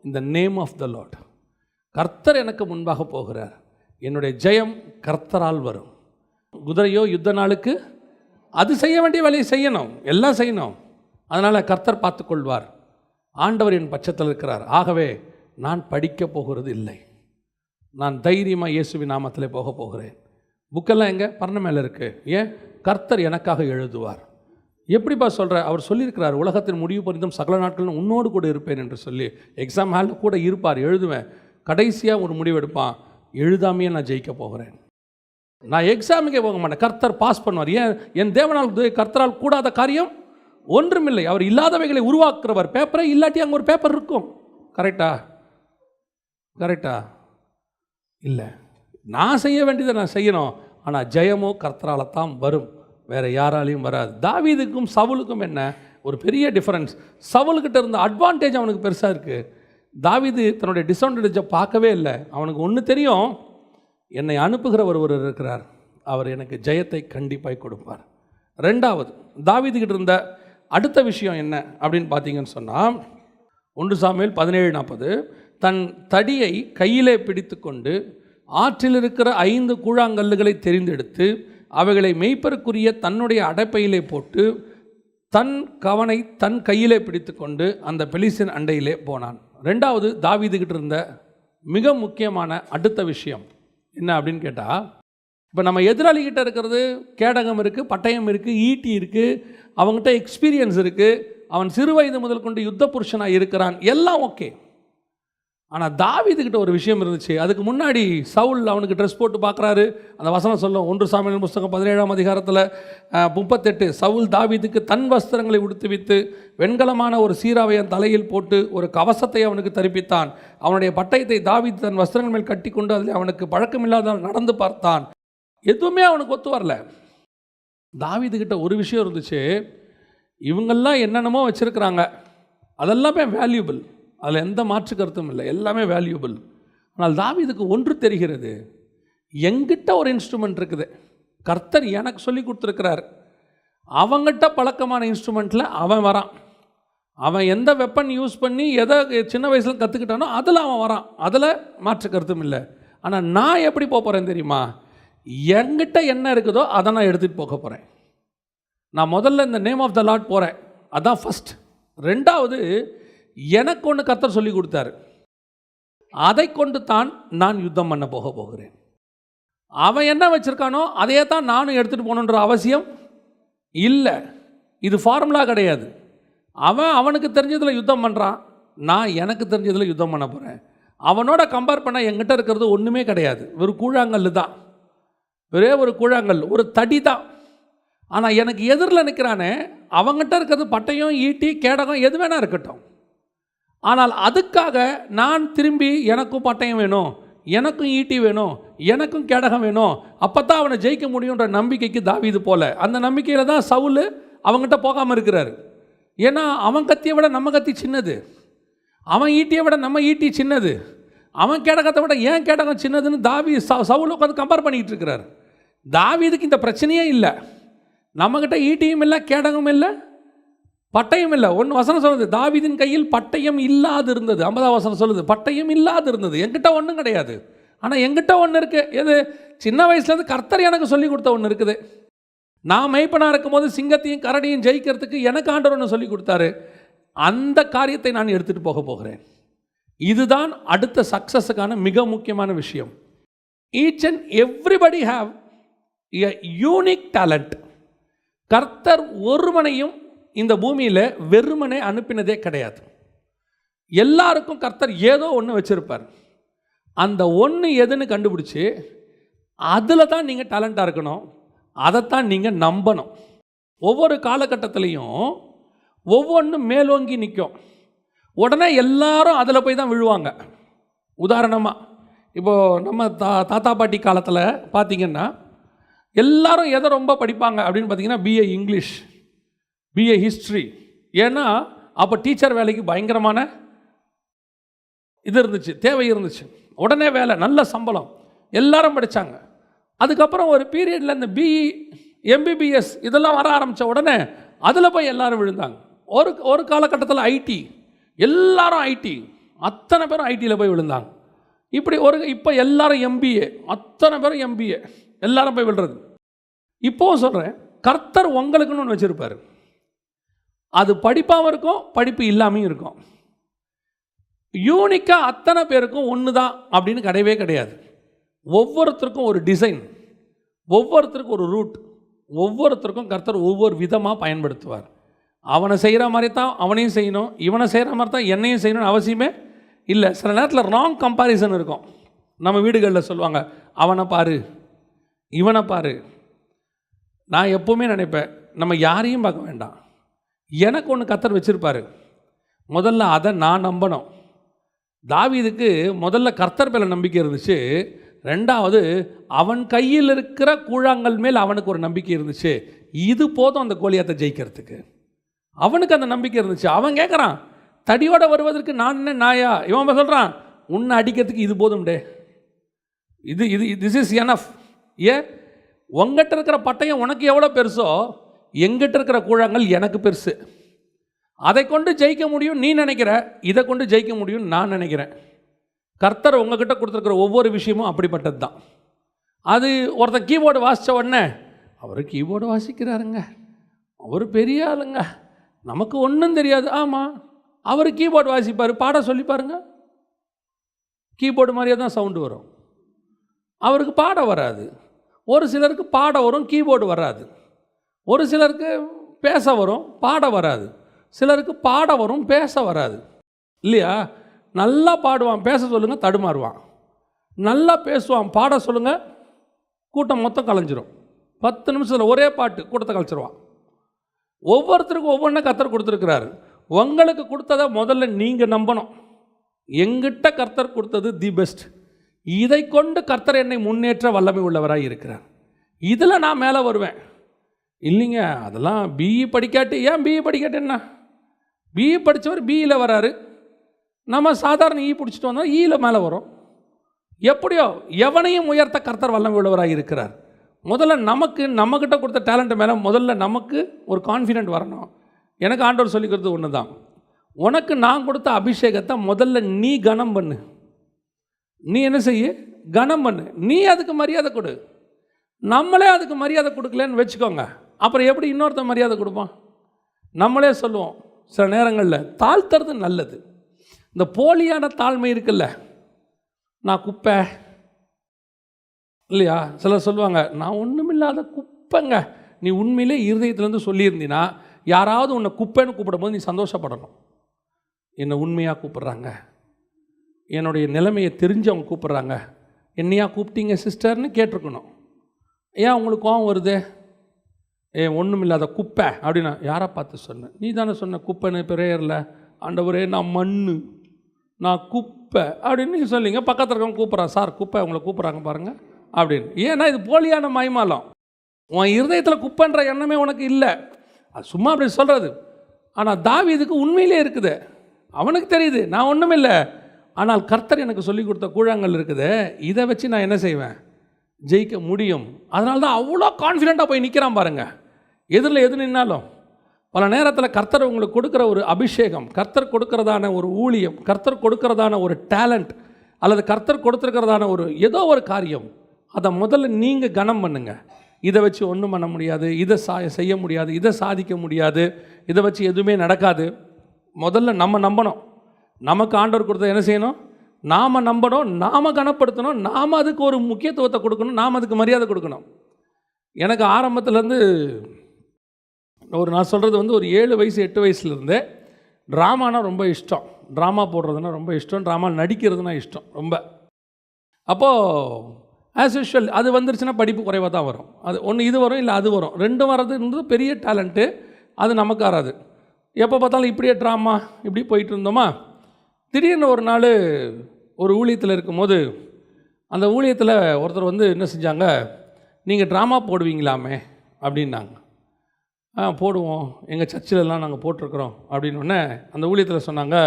in the name of the Lord. கர்த்தர் எனக்கு முன்பாக போகிறார், என்னுடைய ஜெயம் கர்த்தரால் வரும். குதிரையோ யுத்த நாளுக்கு அது செய்ய வேண்டிய வேலையை செய்யணும், எல்லாம் செய்யணும். அதனால் கர்த்தர் பார்த்துக்கொள்வார். ஆண்டவர் என் பட்சத்தில் இருக்கிறார். ஆகவே நான் படிக்க போகிறது இல்லை, நான் தைரியமாக இயேசுவின் நாமத்தில் போக போகிறேன். புக்கெல்லாம் எங்கே? பரண மேலே இருக்குது. ஏன்? கர்த்தர் எனக்காக எழுதுவார். எப்படிப்பா சொல்கிற? அவர் சொல்லியிருக்கிறார், உலகத்தின் முடிவு பரிந்தும் சகல நாட்களும் உன்னோடு கூட இருப்பேன் என்று சொல்லி. எக்ஸாம் ஹாலில் கூட இருப்பார், எழுதுவேன். கடைசியாக ஒரு முடிவு எடுப்பான், எழுதாமையே நான் ஜெயிக்க போகிறேன், நான் எக்ஸாமுக்கே போக மாட்டேன், கர்த்தர் பாஸ் பண்ணுவார். ஏன்? என் தேவனால் கர்த்தரால் கூடாத காரியம் ஒன்றுமில்லை. அவர் இல்லாதவைகளை உருவாக்குறவர். பேப்பரே இல்லாட்டி அங்கே ஒரு பேப்பர் இருக்கும். கரெக்டா? கரெக்டா? இல்லை, நான் செய்ய வேண்டியதை நான் செய்யணும். ஆனால் ஜெயமோ கர்த்தரால் தான் வரும், வேறு யாராலையும் வராது. தாவீதுக்கும் சவுலுக்கும் என்ன ஒரு பெரிய டிஃபரன்ஸ்? சவுல்கிட்ட இருந்த அட்வான்டேஜ் அவனுக்கு பெருசாக இருக்குது. தாவீது தன்னுடைய டிஸ்அட்வான்டேஜை பார்க்கவே இல்லை. அவனுக்கு ஒன்று தெரியும், என்னை அனுப்புகிற ஒருவர் இருக்கிறார், அவர் எனக்கு ஜெயத்தை கண்டிப்பாக கொடுப்பார். ரெண்டாவது, தாவீதுகிட்ட இருந்த அடுத்த விஷயம் என்ன அப்படின்னு பார்த்தீங்கன்னு சொன்னால், 1 சாமுவேல் 17:40, தன் தடியை கையிலே பிடித்து கொண்டு ஆற்றில் இருக்கிற 5 கூழாங்கல்லுகளை தெரிந்தெடுத்து அவைகளை மேய்ப்பருக்குரிய தன்னுடைய அடைப்பையிலே போட்டு தன் கவனை தன் கையிலே பிடித்து கொண்டு அந்த பெலிஸ்தியன் அண்டையிலே போனான். ரெண்டாவது, தாவீதுகிட்ட இருந்த மிக முக்கியமான அடுத்த விஷயம் என்ன அப்படின்னு கேட்டால், இப்போ நம்ம எதிராளிகிட்ட இருக்கிறது கேடகம் இருக்குது, பட்டயம் இருக்குது, ஈட்டி இருக்குது, அவங்ககிட்ட எக்ஸ்பீரியன்ஸ் இருக்குது, அவன் சிறு வயது முதல் கொண்டு யுத்த புருஷனாக இருக்கிறான், எல்லாம் ஓகே. ஆனால் தாவீதுகிட்ட ஒரு விஷயம் இருந்துச்சு. அதுக்கு முன்னாடி சவுல் அவனுக்கு ட்ரெஸ் போட்டு பார்க்குறாரு. அந்த வசனம் சொல்லும் 1 சாமுவேல் புஸ்தகம் 17ஆம் அதிகாரத்தில் 38, சவுல் தாவீதுக்கு தன் வஸ்திரங்களை உடுத்துவித்து வெண்கலமான ஒரு சீராவை என் தலையில் போட்டு ஒரு கவசத்தை அவனுக்கு தரிப்பித்தான். அவனுடைய பட்டயத்தை தாவீது தன் வஸ்திரங்கள் மேல் கட்டி கொண்டு அதில் அவனுக்கு பழக்கமில்லாதால் நடந்து பார்த்தான். எதுவுமே அவனுக்கு ஒத்து வரல. தாவீதுகிட்ட ஒரு விஷயம் இருந்துச்சு, இவங்கெல்லாம் என்னென்னமோ வச்சுருக்கிறாங்க, அதெல்லாமே வேல்யூபிள், அதில் எந்த மாற்று கருத்தும் இல்லை, எல்லாமே வேல்யூபிள். ஆனால் தாவீதுக்கு ஒன்று தெரிகிறது, எங்கிட்ட ஒரு இன்ஸ்ட்ருமெண்ட் இருக்குது, கர்த்தர் எனக்கு சொல்லி கொடுத்துருக்கிறார். அவங்ககிட்ட பழக்கமான இன்ஸ்ட்ருமெண்ட்டில் அவன் வரான். அவன் எந்த வெப்பன் யூஸ் பண்ணி எதை சின்ன வயசில் கற்றுக்கிட்டானோ அதில் அவன் வரான், அதில் மாற்று கருத்தும் இல்லை. ஆனால் நான் எப்படி போக போகிறேன் தெரியுமா? என்கிட்ட என்ன இருக்குதோ அதை நான் எடுத்துகிட்டு போக போகிறேன். நான் முதல்ல இந்த நேம் ஆஃப் த லார்ட் போகிறேன், அதுதான் ஃபஸ்ட். ரெண்டாவது, எனக்கு ஒன்று கர்த்தர் சொல்லி கொடுத்தாரு, அதை கொண்டு தான் நான் யுத்தம் பண்ண போகிறேன். அவன் என்ன வச்சுருக்கானோ அதையே தான் நானும் எடுத்துகிட்டு போகணுன்ற அவசியம் இல்லை. இது ஃபார்முலா கிடையாது. அவனுக்கு தெரிஞ்சதில் யுத்தம் பண்ணுறான், நான் எனக்கு தெரிஞ்சதில் யுத்தம் பண்ண போகிறேன். அவனோட கம்பேர் பண்ண என்கிட்ட இருக்கிறது ஒன்றுமே கிடையாது, ஒரு கூழாங்கல் தான், ஒரே ஒரு கூழாங்கல், ஒரு தடி தான். ஆனால் எனக்கு எதிரில் நிற்கிறானே அவங்ககிட்ட இருக்கிறது பட்டயம், ஈட்டி, கேடகம், எது வேணா இருக்கட்டும். ஆனால் அதுக்காக நான் திரும்பி எனக்கும் பட்டயம் வேணும், எனக்கும் ஈட்டி வேணும், எனக்கும் கேடகம் வேணும், அப்போ தான் அவனை ஜெயிக்க முடியுன்ற நம்பிக்கைக்கு தாவீது போல. அந்த நம்பிக்கையில் தான் சவுல் அவங்ககிட்ட போகாமல் இருக்கிறாரு. ஏன்னா அவன் கத்தியை விட நம்ம கத்தி சின்னது, அவன் ஈட்டியை விட நம்ம ஈட்டி சின்னது, அவன் கேடகத்தை விட ஏன் கேடகம் சின்னதுன்னு சவுல் உட்காந்து கம்பேர் பண்ணிக்கிட்டு இருக்கிறார். தாவீதுக்கு இந்த பிரச்சனையே இல்லை. நம்மக்கிட்ட ஈட்டியும் இல்லை, கேடகம் இல்லை, பட்டயம் இல்லை. ஒன்று வசனம் சொல்லுது, தாவீதின் கையில் பட்டயம் இல்லாது இருந்தது. 50ஆம் வசனம் சொல்லுது, பட்டயம் இல்லாது இருந்தது. என்கிட்ட ஒன்றும் கிடையாது, ஆனால் என்கிட்ட ஒன்று இருக்குது. எது? சின்ன வயசுலேருந்து கர்த்தர் எனக்கு சொல்லி கொடுத்த ஒன்று இருக்குது. நான் மெய்ப்பனாக இருக்கும்போது சிங்கத்தையும் கரடியும் ஜெயிக்கிறதுக்கு எனக்கு ஆண்டவர் ஒன்று சொல்லி கொடுத்தாரு. அந்த காரியத்தை நான் எடுத்துகிட்டு போகிறேன். இதுதான் அடுத்த சக்ஸஸுக்கான மிக முக்கியமான விஷயம். Each and everybody have a unique talent. கர்த்தர் ஒருவனையும் இந்த பூமியில் வெறுமனே அனுப்பினதே கிடையாது. எல்லாருக்கும் கர்த்தர் ஏதோ ஒன்று வச்சுருப்பார். அந்த ஒன்று எதுன்னு கண்டுபிடிச்சி அதில் தான் நீங்கள் டேலண்ட்டாக இருக்கணும், அதைத்தான் நீங்கள் நம்பணும். ஒவ்வொரு காலகட்டத்திலையும் ஒவ்வொன்றும் மேலோங்கி நிற்கும், உடனே எல்லாரும் அதில் போய் தான் விழுவாங்க. உதாரணமாக இப்போது நம்ம தாத்தா பாட்டி காலத்தில் பார்த்திங்கன்னா எல்லாரும் எதை ரொம்ப படிப்பாங்க அப்படின்னு பார்த்திங்கன்னா பிஏ இங்கிலீஷ், பிஏ ஹிஸ்ட்ரி. ஏன்னா அப்போ டீச்சர் வேலைக்கு பயங்கரமான இது இருந்துச்சு, தேவை இருந்துச்சு, உடனே வேலை, நல்ல சம்பளம், எல்லாரும் படித்தாங்க. அதுக்கப்புறம் ஒரு பீரியடில் இந்த பிஇ, எம்பிபிஎஸ் இதெல்லாம் வர ஆரம்பித்த உடனே அதில் போய் எல்லாரும் விழுந்தாங்க. ஒரு காலகட்டத்தில் ஐடி, எல்லாரும் ஐடி, அத்தனை பேரும் ஐடியில் போய் விழுந்தாங்க. இப்படி இப்போ எல்லாரும் எம்பிஏ, அத்தனை பேரும் எம்பிஏ, எல்லாரும் போய் விழுறது. இப்போவும் சொல்கிறேன், கர்த்தர் உங்களுக்குன்னு ஒன்று வச்சுருப்பார். அது படிப்பாகவும் இருக்கும், படிப்பு இல்லாமையும் இருக்கும். யூனிக்காக அத்தனை பேருக்கும் ஒன்று தான் அப்படின்னு கிடையவே கிடையாது. ஒவ்வொருத்தருக்கும் ஒரு டிசைன், ஒவ்வொருத்தருக்கும் ஒரு ரூட், ஒவ்வொருத்தருக்கும் கர்த்தர் ஒவ்வொரு விதமாக பயன்படுத்துவார். அவனை செய்கிற மாதிரி தான் அவனையும் செய்யணும், இவனை செய்கிற மாதிரி தான் என்னையும் செய்யணும்னு அவசியமே இல்லை. சில நேரத்தில் ராங் கம்பேரிசன் இருக்கும். நம்ம வீடுகளில் சொல்லுவாங்க, அவனை பாரு, இவனை பாரு. நான் எப்போவுமே நினைப்பேன், நம்ம யாரையும் பார்க்க வேண்டாம், எனக்கு ஒன்று கர்த்தர் வச்சுருப்பார், முதல்ல அதை நான் நம்பணும். தாவீதுக்கு முதல்ல கர்த்தர் மேலே நம்பிக்கை இருந்துச்சு, ரெண்டாவது அவன் கையில் இருக்கிற கூழாங்கல் மேல் அவனுக்கு ஒரு நம்பிக்கை இருந்துச்சு. இது போதும் அந்த கோலியாத்தை ஜெயிக்கிறதுக்கு. அவனுக்கு அந்த நம்பிக்கை இருந்துச்சு. அவன் கேட்குறான், தடியோடு வருவதற்கு நான் என்ன நாயா? இவன் சொல்கிறான், உன்னை அடிக்கிறதுக்கு இது போதும் டே, இது இது திஸ் இஸ் எனஃப். ஏன்? உங்ககிட்ட இருக்கிற பட்டயம் உனக்கு எவ்வளோ பெருசோ, எங்கிட்ட இருக்கிற கூழாங்கல் எனக்கு பெருசு. அதை கொண்டு ஜெயிக்க முடியும் நீ நினைக்கிற, இதை கொண்டு ஜெயிக்க முடியும் நான் நினைக்கிறேன். கர்த்தர் உங்ககிட்ட கொடுத்துருக்கிற ஒவ்வொரு விஷயமும் அப்படிப்பட்டது தான். அது ஒருத்தன் கீபோர்டு வாசித்த உடனே, அவர் கீபோர்டு வாசிக்கிறாருங்க, அவர் பெரிய ஆளுங்க, நமக்கு ஒன்றும் தெரியாது. ஆமாம், அவர் கீபோர்டு வாசிப்பார், பாட சொல்லி பாருங்க, கீபோர்டு மாதிரியே தான் சவுண்டு வரும். அவருக்கு பாட வராது. ஒரு சிலருக்கு பாட வரும், கீபோர்டு வராது. ஒரு சிலருக்கு பேச வரும், பாட வராது. சிலருக்கு பாட வரும், பேச வராது. இல்லையா? நல்லா பாடுவான், பேச சொல்லுங்கள் தடுமாறுவான். நல்லா பேசுவான், பாட சொல்லுங்கள் கூட்டம் மொத்தம் கலைஞ்சிரும். 10 நிமிஷத்தில் ஒரே பாட்டு கூட்டத்தை கலைச்சிருவான். ஒவ்வொருத்தருக்கும் ஒவ்வொன்றும் கர்த்தர் கொடுத்துருக்கிறாரு. உங்களுக்கு கொடுத்ததை முதல்ல நீங்கள் நம்பணும். எங்கிட்ட கர்த்தர் கொடுத்தது தி பெஸ்ட். இதை கொண்டு கர்த்தர் என்னை முன்னேற்ற வல்லமை உள்ளவராக இருக்கிறார். இதில் நான் மேலே வருவேன். இல்லைங்க அதெல்லாம் பிஇ படிக்காட்டு. ஏன் பிஇ படிக்காட்டு என்ன? பிஇ படித்தவர் பிஇயில் வராரு, நம்ம சாதாரண இ பிடிச்சிட்டு வந்தால் ஈயில் மேலே வரும். எப்படியோ எவனையும் உயர்த்த கர்த்தர் வல்லமை உள்ளவராக இருக்கிறார். முதல்ல நம்மக்கிட்ட கொடுத்த டேலண்ட்டு மேலே முதல்ல நமக்கு ஒரு கான்ஃபிடென்ட் வரணும். எனக்கு ஆண்டவர் சொல்லி கொடுத்தது ஒன்று தான், உனக்கு நான் கொடுத்த அபிஷேகத்தை முதல்ல நீ கனம் பண்ணு. நீ என்ன செய்ய? கனம் பண்ணு. நீ அதுக்கு மரியாதை கொடு. நம்மளே அதுக்கு மரியாதை கொடுக்கலன்னு வச்சுக்கோங்க, அப்புறம் எப்படி இன்னொருத்த மரியாதை கொடுப்பான்? நம்மளே சொல்லுவோம் சில நேரங்களில் தாழ்த்துறது நல்லது. இந்த போலியான தாழ்மை இருக்குல்ல, நான் குப்பை இல்லையா? சிலர் சொல்லுவாங்க நான் ஒன்றுமில்லாத குப்பைங்க. நீ உண்மையிலே இருதயத்துலேருந்து சொல்லியிருந்தீன்னா யாராவது உன்னை குப்பைன்னு கூப்பிடும்போது நீ சந்தோஷப்படணும். என்னை உண்மையாக கூப்பிட்றாங்க, என்னுடைய நிலைமையை தெரிஞ்சு அவங்க கூப்பிட்றாங்க, என்னையா கூப்பிட்டீங்க சிஸ்டர்னு கேட்டிருக்கணும். ஏன் உங்களுக்கு கோவம் வருது? ஒன்றும் இல்லாத குப்பை அப்படின்னா யாரை பார்த்து சொன்னேன்? நீ தானே சொன்ன குப்பைன்னு பிரேயரில். ஆண்டவரே நான் மண்ணு, நான் குப்பை அப்படின்னு நீங்கள் சொல்லிங்க. பக்கத்தில் இருக்கவங்க கூப்பிட்றான், சார் குப்பை உங்களை கூப்பிட்றாங்க பாருங்கள் அப்படின்னு. ஏன்னா இது போலியான மைமாலம். உன் இருதயத்தில் குப்பைன்ற எண்ணமே உனக்கு இல்லை, அது சும்மா அப்படி சொல்கிறது. ஆனால் தாவீதுக்கு உண்மையிலே இருக்குது, அவனுக்கு தெரியுது நான் ஒன்றும் இல்லை. ஆனால் கர்த்தர் எனக்கு சொல்லி கொடுத்த கூழாங்கல் இருக்குது, இதை வச்சு நான் என்ன செய்வேன்? ஜெயிக்க முடியும். அதனால தான் அவ்வளோ கான்ஃபிடெண்ட்டாக போய் நிற்கிறான் பாருங்கள். எதிரில் எது நின்னாலும் பல நேரத்தில் கர்த்தர் உங்களுக்கு கொடுக்குற ஒரு அபிஷேகம், கர்த்தர் கொடுக்கறதான ஒரு ஊழியம், கர்த்தர் கொடுக்கறதான ஒரு டேலண்ட், அல்லது கர்த்தர் கொடுத்துருக்கிறதான ஒரு ஏதோ ஒரு காரியம், அதை முதல்ல நீங்கள் கனம் பண்ணுங்க. இதை வச்சு ஒன்றும் பண்ண முடியாது, இதை செய்ய முடியாது, இதை சாதிக்க முடியாது, இதை வச்சு எதுவுமே நடக்காது. முதல்ல நம்ம நம்பணும். நமக்கு ஆண்டவர் கொடுத்த என்ன செய்யணும்? நாம் நம்பணும், நாம் கனப்படுத்தணும், நாம் அதுக்கு ஒரு முக்கியத்துவத்தை கொடுக்கணும், நாம் அதுக்கு மரியாதை கொடுக்கணும். எனக்கு ஆரம்பத்துலேருந்து நான் சொல்கிறது ஒரு 7 வயசு 8 வயசுலேருந்தே ட்ராமானா ரொம்ப இஷ்டம். ட்ராமா போடுறதுனா ரொம்ப இஷ்டம், ட்ராமா நடிக்கிறதுனா இஷ்டம் ரொம்ப. அப்போது ஆஸ் யூஷுவல் அது வந்துருச்சுன்னா படிப்பு குறைவாக தான் வரும். அது ஒன்று இது வரும், இல்லை அது வரும். ரெண்டும் வர்றதுன்றது பெரிய டேலண்ட்டு, அது நமக்கு வராது. எப்போ பார்த்தாலும் இப்படியே ட்ராமா இப்படி போயிட்டு இருந்தோமா, திடீர்னு ஒரு நாள் ஒரு ஊழியத்தில் இருக்கும்போது அந்த ஊழியத்தில் ஒருத்தர் என்ன செஞ்சாங்க, நீங்கள் ட்ராமா போடுவீங்களாமே அப்படின்னாங்க. போடுவோம், எங்கள் சர்ச்சிலெலாம் நாங்கள் போட்டிருக்கிறோம் அப்படின்னோடனே அந்த ஊழியத்தில் சொன்னாங்க,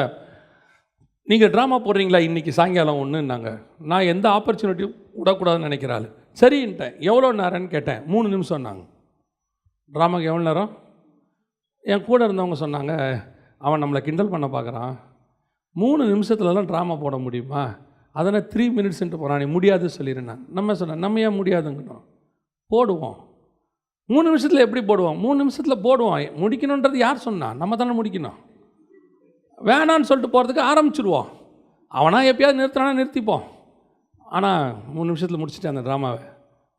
நீங்கள் ட்ராமா போடுறீங்களா இன்றைக்கி சாயங்காலம் ஒன்றுன்னாங்க. நான் எந்த ஆப்பர்ச்சுனிட்டியும் விடக்கூடாதுன்னு நினைக்கிறாள். சரின்ட்டேன். எவ்வளோ நேரம்னு கேட்டேன். 3 நிமிஷம்னாங்க. ட்ராமாக்கு எவ்வளோ நேரம்? என் கூட இருந்தவங்க சொன்னாங்க, அவன் நம்மளை கிண்டல் பண்ண பார்க்குறான், 3 நிமிஷத்துலலாம் ட்ராமா போட முடியுமா? அதனால் 3 மினிட்ஸ்ன்ட்டு போகிறான், நீ முடியாது சொல்லிடுறேன். நம்ம சொன்னேன், நம்ம ஏன் முடியாதுங்கணும், போடுவோம். 3 நிமிஷத்தில் எப்படி போடுவோம்? 3 நிமிஷத்தில் போடுவோம். முடிக்கணுன்றது யார் சொன்னா? நம்ம தானே முடிக்கணும். வேணான்னு சொல்லிட்டு போகிறதுக்கு ஆரம்பிச்சிடுவோம். அவனா எப்பயாவது நிறுத்தினானா நிறுத்திப்போம். ஆனால் 3 நிமிஷத்தில் முடிச்சுட்டு அந்த ட்ராமாவை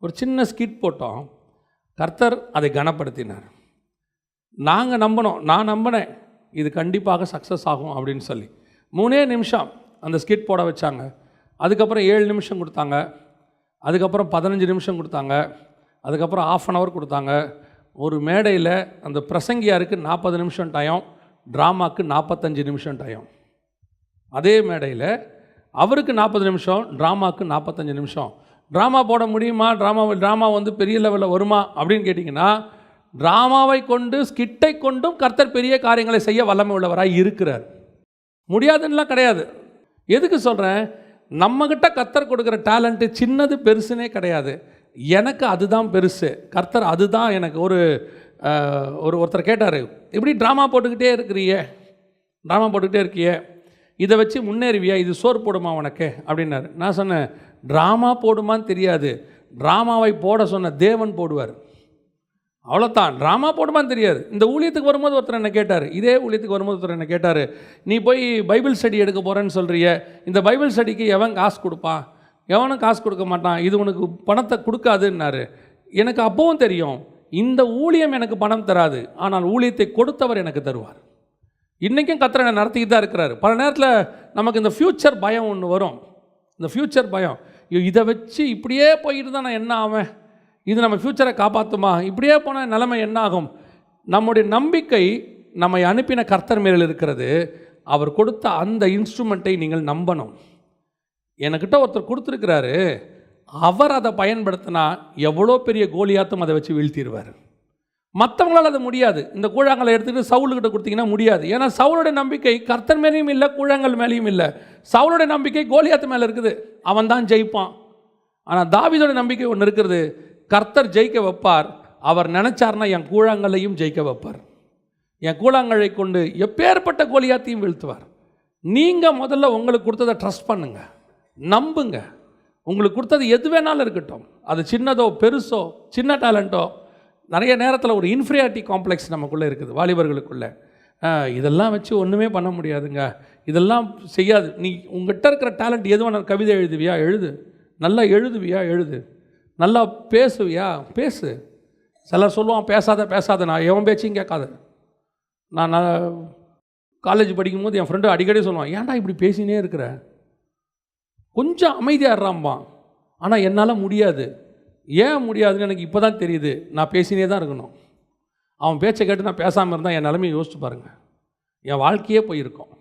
ஒரு சின்ன ஸ்கிட் போட்டோம். கர்த்தர் அதை கனப்படுத்தினார். நாங்கள் நம்பினோம், நான் நம்பினேன் இது கண்டிப்பாக சக்ஸஸ் ஆகும் அப்படின்னு சொல்லி 3 நிமிஷம் அந்த ஸ்கிட் போட வச்சாங்க. அதுக்கப்புறம் 7 நிமிஷம் கொடுத்தாங்க, அதுக்கப்புறம் 15 நிமிஷம் கொடுத்தாங்க, அதுக்கப்புறம் 1/2 hour கொடுத்தாங்க. ஒரு மேடையில் அந்த பிரசங்கியாருக்கு 40 நிமிஷம் டைம், ட்ராமாவுக்கு 45 நிமிஷம் டைம். அதே மேடையில் அவருக்கு 40 நிமிஷம், ட்ராமாவுக்கு 45 நிமிஷம். ட்ராமா போட முடியுமா? ட்ராமா பெரிய லெவலில் வருமா அப்படின்னு கேட்டிங்கன்னா, ட்ராமாவை கொண்டு ஸ்கிட்டை கொண்டும் கர்த்தர் பெரிய காரியங்களை செய்ய வல்லமை உள்ளவராக இருக்கிறார். முடியாதுன்னெலாம் கிடையாது. எதுக்கு சொல்கிறேன்? நம்மக்கிட்ட கர்த்தர் கொடுக்குற டேலண்ட்டு சின்னது பெருசுனே கிடையாது. எனக்கு அதுதான் பெருசு. கர்த்தர் அதுதான் எனக்கு ஒருத்தர் கேட்டார், இப்படி ட்ராமா போட்டுக்கிட்டே இருக்கியே, இதை வச்சு முன்னேறுவியா, இது சோறு போடுமா உனக்கு அப்படின்னாரு. நான் சொன்னேன், ட்ராமா போடுமான்னு தெரியாது, ட்ராமாவை போட சொன்ன தேவன் போடுவார், அவ்வளோதான். ட்ராமா போடுமான்னு தெரியாது. இந்த ஊழியத்துக்கு வரும்போது ஒருத்தர் என்ன கேட்டார், இதே ஊழியத்துக்கு வரும்போது ஒருத்தர் என்ன கேட்டார், நீ போய் பைபிள் ஸ்டடி எடுக்க போகிறேன்னு சொல்கிறிய, இந்த பைபிள் ஸ்டடிக்கு எவன் காசு கொடுப்பான்? எவனும் காசு கொடுக்க மாட்டான், இது உனக்கு பணத்தை கொடுக்காதுன்னாரு. எனக்கு அப்பவும் தெரியும், இந்த ஊழியம் எனக்கு பணம் தராது, ஆனால் ஊழியத்தை கொடுத்தவர் எனக்கு தருவார். இன்றைக்கும் கர்த்தர் என்னை நடத்திக்கிட்டு தான் இருக்கிறாரு. பல நேரத்தில் நமக்கு இந்த ஃப்யூச்சர் பயம் ஒன்று வரும். இந்த ஃப்யூச்சர் பயம், இதை வச்சு இப்படியே போயிட்டு தான் நான் என்ன ஆவேன், இது நம்ம ஃப்யூச்சரை காப்பாற்றுமா, இப்படியே போனால் நிலைமை என்ன ஆகும். நம்முடைய நம்பிக்கை நம்மை அனுப்பின கர்த்தர் மேல் இருக்கிறது. அவர் கொடுத்த அந்த இன்ஸ்ட்ருமெண்ட்டை நீங்கள் நம்பணும். என்கிட்ட ஒருத்தர் கொடுத்துருக்கிறாரு, அவர் அதை பயன்படுத்தினா எவ்வளோ பெரிய கோலியாத்தும் அதை வச்சு வீழ்த்திடுவார். மற்றவங்களால் அது முடியாது. இந்த கூழாங்கலை எடுத்துகிட்டு சவுலுக்கிட்ட கொடுத்தீங்கன்னா முடியாது. ஏன்னா சவுளுடைய நம்பிக்கை கர்த்தர் மேலேயும் இல்லை, கூழாங்கல் மேலேயும் இல்லை. சவுளுடைய நம்பிக்கை கோலியாத்து மேலே இருக்குது, அவன் தான் ஜெயிப்பான். ஆனால் தாவீதோட நம்பிக்கை ஒன்று இருக்கிறது, கர்த்தர் ஜெயிக்க வைப்பார். அவர் நினச்சார்னா என் கூழாங்கல்லையும் ஜெயிக்க வைப்பார். என் கூழாங்கலை கொண்டு எப்பேற்பட்ட கோலியாத்தையும் வீழ்த்துவார். நீங்கள் முதல்ல உங்களுக்கு கொடுத்ததை ட்ரஸ்ட் பண்ணுங்க, நம்புங்க. உங்களுக்கு கொடுத்தது எது வேணாலும் இருக்கட்டும், அது சின்னதோ பெருசோ, சின்ன டேலண்ட்டோ. நிறைய நேரத்தில் ஒரு இன்ஃபீரியாரிட்டி காம்ப்ளெக்ஸ் நமக்குள்ளே இருக்குது வாலிபர்களுக்குள்ளே. இதெல்லாம் வச்சு ஒன்றுமே பண்ண முடியாதுங்க, இதெல்லாம் செய்யாது. நீ உங்கள்கிட்ட இருக்கிற டேலண்ட் எது வேணாலும், கவிதை எழுதுவியா எழுது, நல்லா எழுதுவியா எழுது, நல்லா பேசுவியா பேசு. சிலர் சொல்லுவான் பேசாத, நான் எவன் பேச்சையும் கேட்காத. நான் காலேஜ் படிக்கும்போது என் ஃப்ரெண்டு அடிக்கடி சொல்லுவான், ஏன்டா இப்படி பேசினே இருக்கிற, கொஞ்சம் அமைதியாடுறாம்பான். ஆனால் என்னால் முடியாது. ஏன் முடியாதுன்னு எனக்கு இப்போ தான் தெரியுது. நான் பேசினே தான் இருக்கணும். அவன் பேச்சை கேட்டு நான் பேசாமல் இருந்தால் என் நிலைமையை யோசிச்சு பாருங்கள், என் வாழ்க்கையே போயிருக்கும்.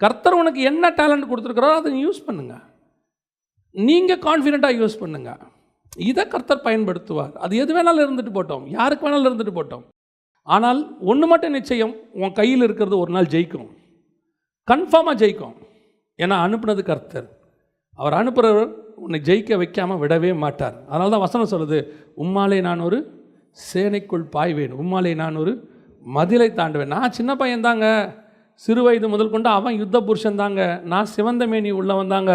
கர்த்தர் உனக்கு என்ன டேலண்ட் கொடுத்துருக்குறோ அதை யூஸ் பண்ணுங்கள். நீங்கள் கான்ஃபிடெண்ட்டாக யூஸ் பண்ணுங்கள். இதை கர்த்தர் பயன்படுத்துவார். அது எது வேணாலும் இருந்துட்டு போட்டோம், யாருக்கு வேணாலும் இருந்துட்டு போட்டோம். ஆனால் ஒன்று மட்டும் நிச்சயம், உன் கையில் இருக்கிறது ஒரு நாள் ஜெயிக்கும், கன்ஃபார்மாக ஜெயிக்கும். ஏன்னா அனுப்புனது கர்த்தர். அவர் அனுப்புகிறவர் உன்னை ஜெயிக்க வைக்காமல் விடவே மாட்டார். அதனால தான் வசனம் சொல்லுது, உம்மாலே நான் ஒரு சேனைக்குள் பாய்வேன், உம்மாலே நான் ஒரு மதிலை தாண்டுவேன். நான் சின்ன பையன் தாங்க, சிறு வயது முதல் கொண்டு அவன் யுத்த புருஷன் தாங்க, நான் சிவந்த மேனி உள்ளவன் தாங்க,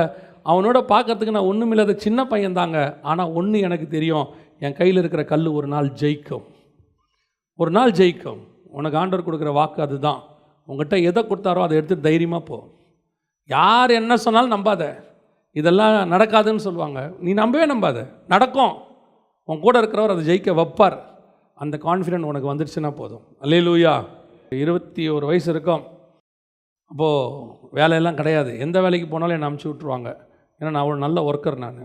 அவனோட பார்க்கறதுக்கு நான் ஒன்றும் இல்லாத சின்ன பையன் தாங்க. ஆனால் ஒன்று எனக்கு தெரியும், என் கையில் இருக்கிற கல் ஒரு நாள் ஜெயிக்கும், ஒரு நாள் ஜெயிக்கும். உனக்கு ஆண்டவர் கொடுக்குற வாக்கு அதுதான். உங்கள்கிட்ட எதை கொடுத்தாரோ அதை எடுத்து தைரியமாக போ. யார் என்ன சொன்னாலும் நம்பாத, இதெல்லாம் நடக்காதுன்னு சொல்லுவாங்க, நீ நம்பவே நம்பாத, நடக்கும். உன் கூட இருக்கிறவர் அதை ஜெயிக்க வைப்பார். அந்த கான்ஃபிடென்ட் உனக்கு வந்துடுச்சுன்னா போதும். அல்லேலூயா. 21 வயசு இருக்கும். அப்போது வேலையெல்லாம் கிடையாது, எந்த வேலைக்கு போனாலும் என்னை அமுச்சு விட்ருவாங்க. ஏன்னா நான் அவ்வளோ நல்ல ஒர்க்கர். நான்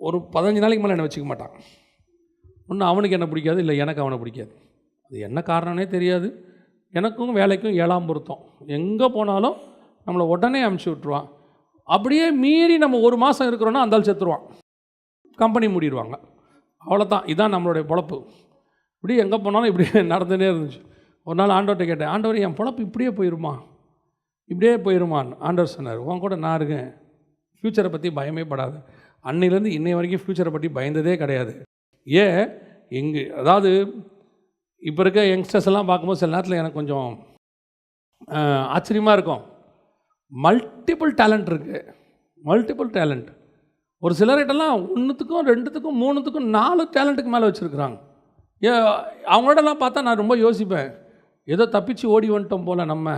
ஒரு 15 நாளைக்கு மேலே என்னை வச்சுக்க மாட்டான். ஒன்று அவனுக்கு என்ன பிடிக்காது, இல்லை எனக்கு அவனை பிடிக்காது. அது என்ன காரணம்னே தெரியாது. எனக்கும் வேலைக்கும் 7ஆம் பொருத்தம். எங்கே போனாலும் நம்மளை உடனே அமுச்சு விட்ருவான். அப்படியே மீறி நம்ம 1 மாதம் இருக்கிறோன்னா அந்தாள் செத்துருவான், கம்பெனி மூடிடுவாங்க. அவ்வளோதான், இதுதான் நம்மளுடைய பொழப்பு. இப்படி எங்கே போனாலும் இப்படி நடந்துகிட்டே இருந்துச்சு. ஒரு நாள் ஆண்டவர்கிட்ட கேட்டேன், ஆண்டவர் என் பொழப்பு இப்படியே போயிருமான்னு. ஆண்டவர் சொன்னார், உன் கூட நான் இருக்கேன், ஃப்யூச்சரை பற்றி பயமே படாது. அன்னையிலேருந்து இன்னை வரைக்கும் ஃப்யூச்சரை பற்றி பயந்ததே கிடையாது. அதாவது இப்போ இருக்க யங்ஸ்டர்ஸ் எல்லாம் பார்க்கும்போது சில நேரத்தில் எனக்கு கொஞ்சம் ஆச்சரியமாக இருக்கும். மல்டிபிள் டேலண்ட் இருக்குது, மல்டிபிள் டேலண்ட். ஒரு சிலர்கிட்டலாம் 1த்துக்கும் 2த்துக்கும் 3த்துக்கும் 4 டேலண்ட்டுக்கு மேலே வச்சுருக்குறாங்க. அவங்களோடலாம் பார்த்தா நான் ரொம்ப யோசிப்பேன், ஏதோ தப்பிச்சு ஓடி வந்துட்டோம் போல். நம்ம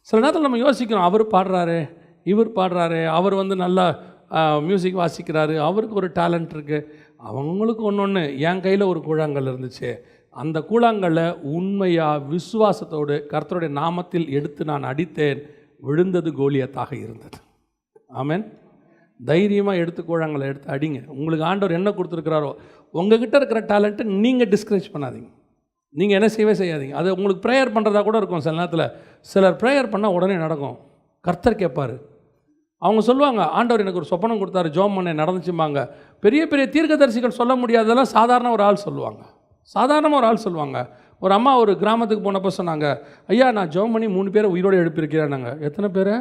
சில நேரத்தில் நம்ம யோசிக்கிறோம், அவர் பாடுறாரு, இவர் பாடுறாரு, அவர் நல்லா மியூசிக் வாசிக்கிறாரு, அவருக்கு ஒரு டேலண்ட் இருக்குது. அவங்களுக்கு ஒன்று என் கையில் ஒரு கூழாங்கல் இருந்துச்சு. அந்த கூழாங்கல்லை உண்மையாக விசுவாசத்தோடு கர்த்தருடைய நாமத்தில் எடுத்து நான் அடித்தேன், விழுந்தது கோலியத்தாக இருந்தது. ஆமென். தைரியமாக எடுத்து கூழாங்கல்லை எடுத்து அடிங்க. உங்களுக்கு ஆண்டவர் என்ன கொடுத்துருக்கிறாரோ, உங்ககிட்ட இருக்கிற டேலண்ட்டை நீங்கள் டிஸ்கரேஜ் பண்ணாதீங்க, நீங்கள் என்ன செய்யாதீங்க. அது உங்களுக்கு ப்ரேயர் பண்ணுறதா கூட இருக்கும். சில நேரத்தில் சிலர் ப்ரேயர் பண்ணால் உடனே நடக்கும். கர்த்தர் கேட்பார். அவங்க சொல்லுவாங்க, ஆண்டவர் எனக்கு ஒரு சொப்பனம் கொடுத்தாரு, ஜோம் பண்ண நடந்துச்சும்பாங்க. பெரிய பெரிய தீர்க்கதரிசிகள் சொல்ல முடியாததெல்லாம் சாதாரண ஒரு ஆள் சொல்லுவாங்க, சாதாரணமாக ஒரு ஆள் சொல்லுவாங்க. ஒரு அம்மா ஒரு கிராமத்துக்கு போனப்போ சொன்னாங்க, ஐயா நான் ஜோம் பண்ணி 3 பேரை உயிரோடு எழுப்பியிருக்கிறேன். நாங்கள் எத்தனை பேரை?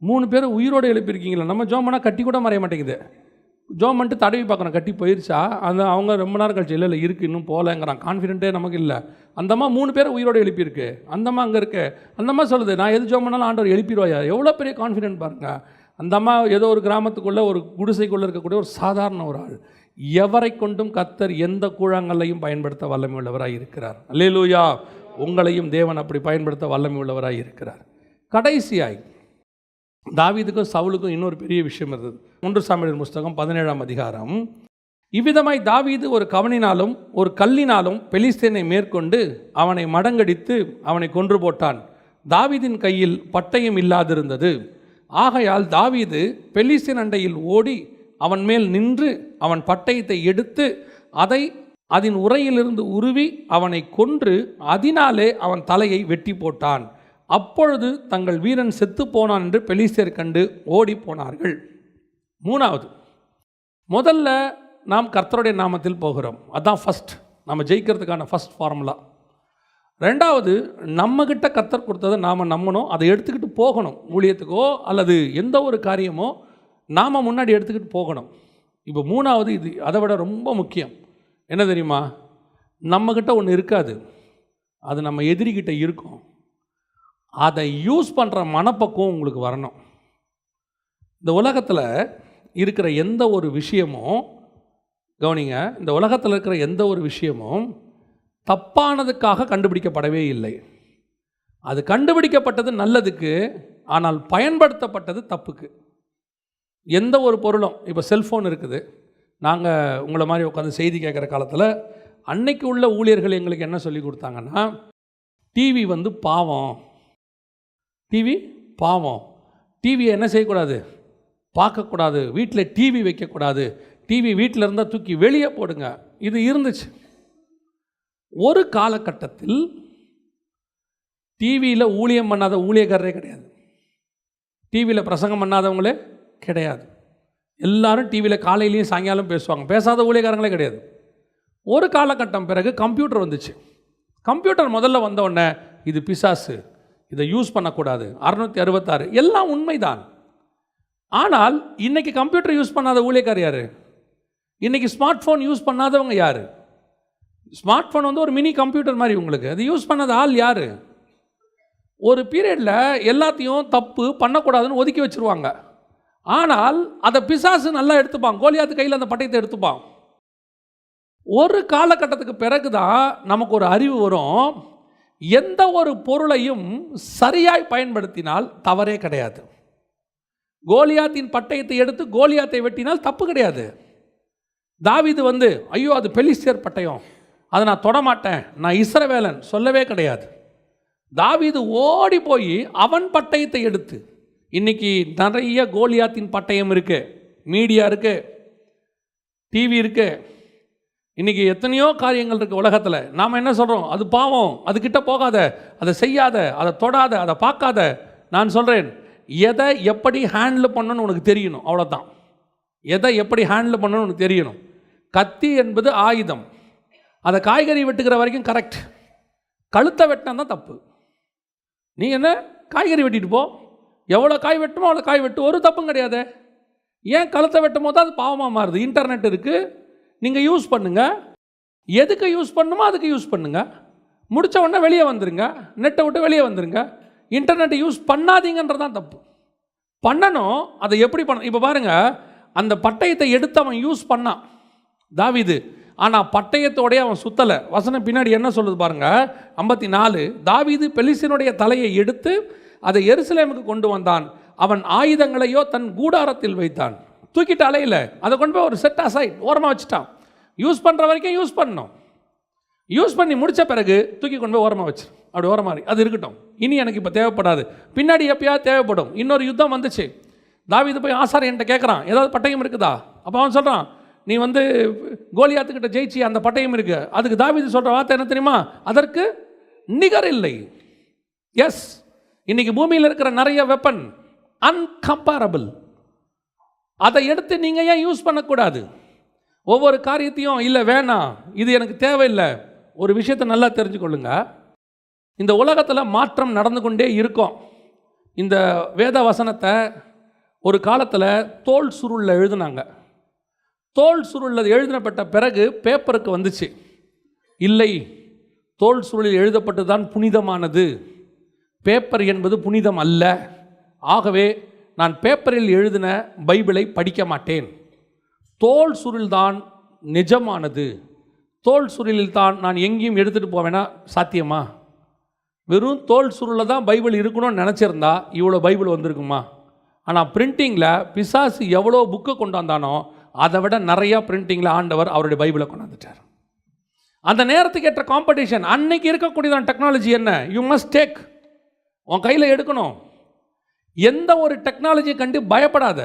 3 பேரை உயிரோடு எழுப்பியிருக்கீங்களா? நம்ம ஜோம் பண்ணால் கட்டி கூட மறைய மாட்டேங்குது. ஜோம் பண்ணிட்டு தடவி பார்க்குறோம், கட்டி போயிடுச்சா? அவங்க ரொம்ப நேரம் கழிச்சு இல்லை இருக்குது, இன்னும் போகலங்கிறான். கான்ஃபிடென்ட்டே நமக்கு இல்லை. அந்தம்மா 3 பேரை உயிரோடு எழுப்பியிருக்கு, அந்தம்மா அங்கே இருக்கு. அந்தம்மா சொல்லுது, நான் எது ஜோம் பண்ணாலும் ஆண்டவர் எழுப்பிடுவாயா? எவ்வளோ பெரிய கான்ஃபிடென்ட் பாருங்கள். அந்தம்மா ஏதோ ஒரு கிராமத்துக்குள்ளே ஒரு குடிசைக்குள்ளே இருக்கக்கூடிய ஒரு சாதாரண ஒரு ஆள். எவரை கொண்டும் கர்த்தர் எந்த கூழாங்கல்லையும் பயன்படுத்த வல்லமை உள்ளவராக இருக்கிறார். அல்லேலூயா. உங்களையும் தேவன் அப்படி பயன்படுத்த வல்லமை உள்ளவராக இருக்கிறார். கடைசியாய் தாவீதுக்கும் சவுலுக்கும் இன்னொரு பெரிய விஷயம் இருந்தது. 1 சாமுவேல் புஸ்தகம் 17ஆம் அதிகாரம் இவ்விதமாய் தாவீது ஒரு கவனினாலும் ஒரு கல்லினாலும் பெலிஸ்தேனை மேற்கொண்டு அவனை மடங்கடித்து அவனை கொன்று போட்டான். தாவீதின் கையில் பட்டயம் இல்லாதிருந்தது. ஆகையால் தாவீது பெலிஸ்தேன் அண்டையில் ஓடி அவன் மேல் நின்று அவன் பட்டயத்தை எடுத்து அதை அதன் உரையிலிருந்து உருவி அவனை கொன்று அதனாலே அவன் தலையை வெட்டி போட்டான். அப்பொழுது தங்கள் வீரன் செத்து போனான் என்று பெலிஸ்தேர் கண்டு ஓடி போனார்கள். மூணாவது, முதல்ல நாம் கர்த்தருடைய நாமத்தில் போகிறோம். அதுதான் ஃபஸ்ட், நம்ம ஜெயிக்கிறதுக்கான ஃபஸ்ட் ஃபார்முலா. ரெண்டாவது, நம்மக்கிட்ட கர்த்தர் கொடுத்ததை நாம் நம்பணும், அதை எடுத்துக்கிட்டு போகணும். ஊழியத்துக்கோ அல்லது எந்த ஒரு காரியமோ நாம் முன்னாடி எடுத்துக்கிட்டு போகணும். இப்போ மூணாவது, இது அதை விட ரொம்ப முக்கியம். என்ன தெரியுமா? நம்மக்கிட்ட ஒன்று இருக்காது, அது நம்ம எதிரிக்கிட்ட இருக்கும். அதை யூஸ் பண்ணுற மனப்பக்குவம் உங்களுக்கு வரணும். இந்த உலகத்தில் இருக்கிற எந்த ஒரு விஷயமும், கவனிங்க, இந்த உலகத்தில் இருக்கிற எந்த ஒரு விஷயமும் தப்பானதுக்காக கண்டுபிடிக்கப்படவே இல்லை. அது கண்டுபிடிக்கப்பட்டது நல்லதுக்கு, ஆனால் பயன்படுத்தப்பட்டது தப்புக்கு. எந்த ஒரு பொருளும், இப்போ செல்ஃபோன் இருக்குது. நாங்கள் உங்களை மாதிரி உட்காந்து செய்தி கேட்குற காலத்தில் அன்னைக்கு உள்ள ஊழியர்கள் எங்களுக்கு என்ன சொல்லி கொடுத்தாங்கன்னா, டிவி பாவம், டிவி பாவம், டிவியை என்ன செய்யக்கூடாது, பார்க்கக்கூடாது, வீட்டில் டிவி வைக்கக்கூடாது, டிவி வீட்டில் இருந்தால் தூக்கி வெளியே போடுங்க. இது இருந்துச்சு. ஒரு காலகட்டத்தில் டிவியில் ஊழியம் பண்ணாத ஊழியக்காரரே கிடையாது, டிவியில் பிரசங்கம் பண்ணாதவங்களே கிடையாது. எல்லாரும் டிவியில் காலையிலையும் சாயங்காலம் பேசுவாங்க, பேசாத ஊழியக்காரங்களே கிடையாது. ஒரு காலகட்டம் பிறகு கம்ப்யூட்டர் வந்துச்சு. கம்ப்யூட்டர் முதல்ல வந்தவுடனே இது பிசாசு, இதை யூஸ் பண்ணக்கூடாது, 666 எல்லாம் உண்மைதான். ஆனால் இன்றைக்கி கம்ப்யூட்டர் யூஸ் பண்ணாத ஊழியக்காரர் யார்? இன்றைக்கி ஸ்மார்ட் ஃபோன் யூஸ் பண்ணாதவங்க யார்? ஸ்மார்ட் ஃபோன் ஒரு மினி கம்ப்யூட்டர் மாதிரி உங்களுக்கு, அது யூஸ் பண்ணாத ஆள் யார்? ஒரு பீரியடில் எல்லாத்தையும் தப்பு பண்ணக்கூடாதுன்னு ஒதுக்கி வச்சுருவாங்க. ஆனால் அதை பிசாசு நல்லா எடுத்துப்பான், கோலியாத்து கையில் அந்த பட்டயத்தை எடுத்துப்பான். ஒரு காலகட்டத்துக்கு பிறகு தான் நமக்கு ஒரு அறிவு வரும், எந்த ஒரு பொருளையும் சரியாய் பயன்படுத்தினால் தவறே கிடையாது. கோலியாத்தின் பட்டயத்தை எடுத்து கோலியாத்தை வெட்டினால் தப்பு கிடையாது. தாவீது ஐயோ அது பெலிஸ்தேர் பட்டயம், அதை நான் தொடமாட்டேன், நான் இஸ்ரவேலன் சொல்லவே கிடையாது. தாவீது ஓடி போய் அவன் பட்டயத்தை எடுத்து, இன்றைக்கி நிறைய கோலியாத்தின் பட்டயம் இருக்குது, மீடியா இருக்குது, டிவி இருக்குது, இன்றைக்கி எத்தனையோ காரியங்கள் இருக்குது உலகத்தில். நாம் என்ன சொல்கிறோம்? அது பாவம், அதுக்கிட்ட போகாத, அதை செய்யாத, அதை தொடாத, அதை பார்க்காத. நான் சொல்கிறேன், எதை எப்படி ஹேண்டில் பண்ணணும்னு உனக்கு தெரியணும், அவ்வளோதான். எதை எப்படி ஹேண்டில் பண்ணணும்னு உனக்கு தெரியணும். கத்தி என்பது ஆயுதம், அதை காய்கறி வெட்டுக்கிற வரைக்கும் கரெக்ட், கழுத்தை வெட்டினா தான் தப்பு. நீ என்ன காய்கறி வெட்டிட்டு போ, எவ்வளோ காய் வெட்டுமோ அவ்வளோ காய் வெட்டு, ஒரு தப்பும் கிடையாது. ஏன் கழுத்தை வெட்டும் போது அது பாவமாக மாறுது? இன்டர்நெட் இருக்குது, நீங்கள் யூஸ் பண்ணுங்கள், எதுக்கு யூஸ் பண்ணணுமோ அதுக்கு யூஸ் பண்ணுங்கள். முடித்த உடனே வெளியே வந்துடுங்க, நெட்டை விட்டு வெளியே வந்துடுங்க. இன்டர்நெட்டை யூஸ் பண்ணாதீங்கன்றதான் தப்பு. பண்ணணும், அதை எப்படி பண்ண? இப்போ பாருங்கள், அந்த பட்டயத்தை எடுத்து அவன் யூஸ் பண்ணான் தாவீது, ஆனால் பட்டயத்தோடைய அவன் சுத்தலை. வசனம் பின்னாடி என்ன சொல்லுது பாருங்கள், 54. தாவீது பெலிஸ்தீனுடைய தலையை எடுத்து அதை எருசலேமுக்கு கொண்டு வந்தான், அவன் ஆயுதங்களையோ தன் கூடாரத்தில் வைத்தான். தூக்கிட்டு அலையில, அதை கொண்டு போய் ஒரு செட் அசைட் ஓரமாக வச்சுட்டான். யூஸ் பண்ணுற வரைக்கும் யூஸ் பண்ணணும், யூஸ் பண்ணி முடித்த பிறகு தூக்கி கொண்டு போய் ஓரமாக வச்சு, அப்படி ஓரமாக அது இருக்கட்டும், இனி எனக்கு இப்போ தேவைப்படாது, பின்னாடி எப்பயாவது தேவைப்படும். இன்னொரு யுத்தம் வந்துச்சு, தாவீது போய் ஆசாரியன்ட்ட கேட்குறான், ஏதாவது பட்டயம் இருக்குதா? அப்போ அவன் சொல்கிறான், நீ கோலியாத்துக்கிட்ட ஜெயிச்சி அந்த பட்டயம் இருக்கு. அதுக்கு தாவீது சொல்கிற வார்த்தை என்ன தெரியுமா? அதற்கு நிகர் இல்லை. எஸ், இன்னைக்கு பூமியில் இருக்கிற நிறைய வெப்பன் அன்கம்பேரபிள், அதை எடுத்து நீங்கள் ஏன் யூஸ் பண்ணக்கூடாது? ஒவ்வொரு காரியத்தையும் இல்லை வேணாம், இது எனக்கு தேவையில்லை. ஒரு விஷயத்தை நல்லா தெரிஞ்சுக்கொள்ளுங்க, இந்த உலகத்தில் மாற்றம் நடந்து கொண்டே இருக்கும். இந்த வேத வசனத்தை ஒரு காலத்தில் தோல் சுருளில் எழுதுனாங்க. தோல் சுருளில் எழுதினப்பட்ட பிறகு பேப்பருக்கு வந்துச்சு, இல்லை, தோல் சுருளில் எழுதப்பட்டு தான் புனிதமானது, பேப்பர் என்பது புனிதம் அல்ல. ஆகவே நான் பேப்பரில் எழுதின பைபிளை படிக்க மாட்டேன், தோல் சுருள் தான் நிஜமானது, தோல் சுருளில் தான் நான் எங்கேயும் எடுத்துகிட்டு போவேன்னா சாத்தியமா? வெறும் தோல் சுருளில் தான் பைபிள் இருக்கணும்னு நினச்சிருந்தா இவ்வளோ பைபிள் வந்திருக்குமா? ஆனால் பிரிண்டிங்கில் பிசாசு எவ்வளோ புக்கை கொண்டு வந்தானோ அதை விட நிறையா பிரிண்டிங்கில் ஆண்டவர் அவருடைய பைபிளை கொண்டாந்துட்டார். அந்த நேரத்துக்கு ஏற்ற காம்படிஷன். அன்னைக்கு இருக்கக்கூடியதான் டெக்னாலஜி என்ன, யூ மஸ்ட் டேக், உன் கையில் எடுக்கணும். எந்த ஒரு டெக்னாலஜியை கண்டு பயப்படாத,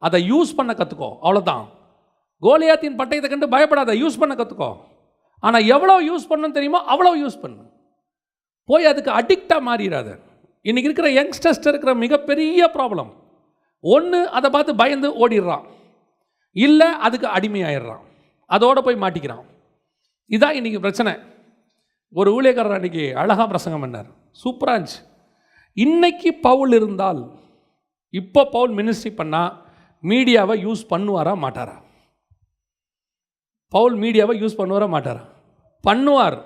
அதை யூஸ் பண்ண கற்றுக்கோ, அவ்வளோதான். கோலியாத்தின் பட்டயத்தை கண்டு பயப்படாத, யூஸ் பண்ண கற்றுக்கோ. ஆனால் எவ்வளோ யூஸ் பண்ணணும்னு தெரியுமோ அவ்வளோ யூஸ் பண்ணு. போய் அதுக்கு அடிக்டாக மாறிடாத. இன்றைக்கி இருக்கிற யங்ஸ்டர்ஸ்ட்டு இருக்கிற மிகப்பெரிய ப்ராப்ளம், ஒன்று அதை பார்த்து பயந்து ஓடிடுறான், இல்லை அதுக்கு அடிமையாயிடுறான், அதோடு போய் மாட்டிக்கிறான். இதான் இன்றைக்கி பிரச்சனை. ஒரு ஊழியக்காரர் அன்றைக்கி அழகாக பிரசங்கம் பண்ணார், சூப்பராக இருந்துச்சு. இன்னைக்கு பவுல் இருந்தால், இப்போ பவுல் மினிஸ்ட்ரி பண்ணால் மீடியாவை யூஸ் பண்ணுவாரா மாட்டாரா? பவுல் மீடியாவை யூஸ் பண்ணுவாரா மாட்டாரா? பண்ணுவார்.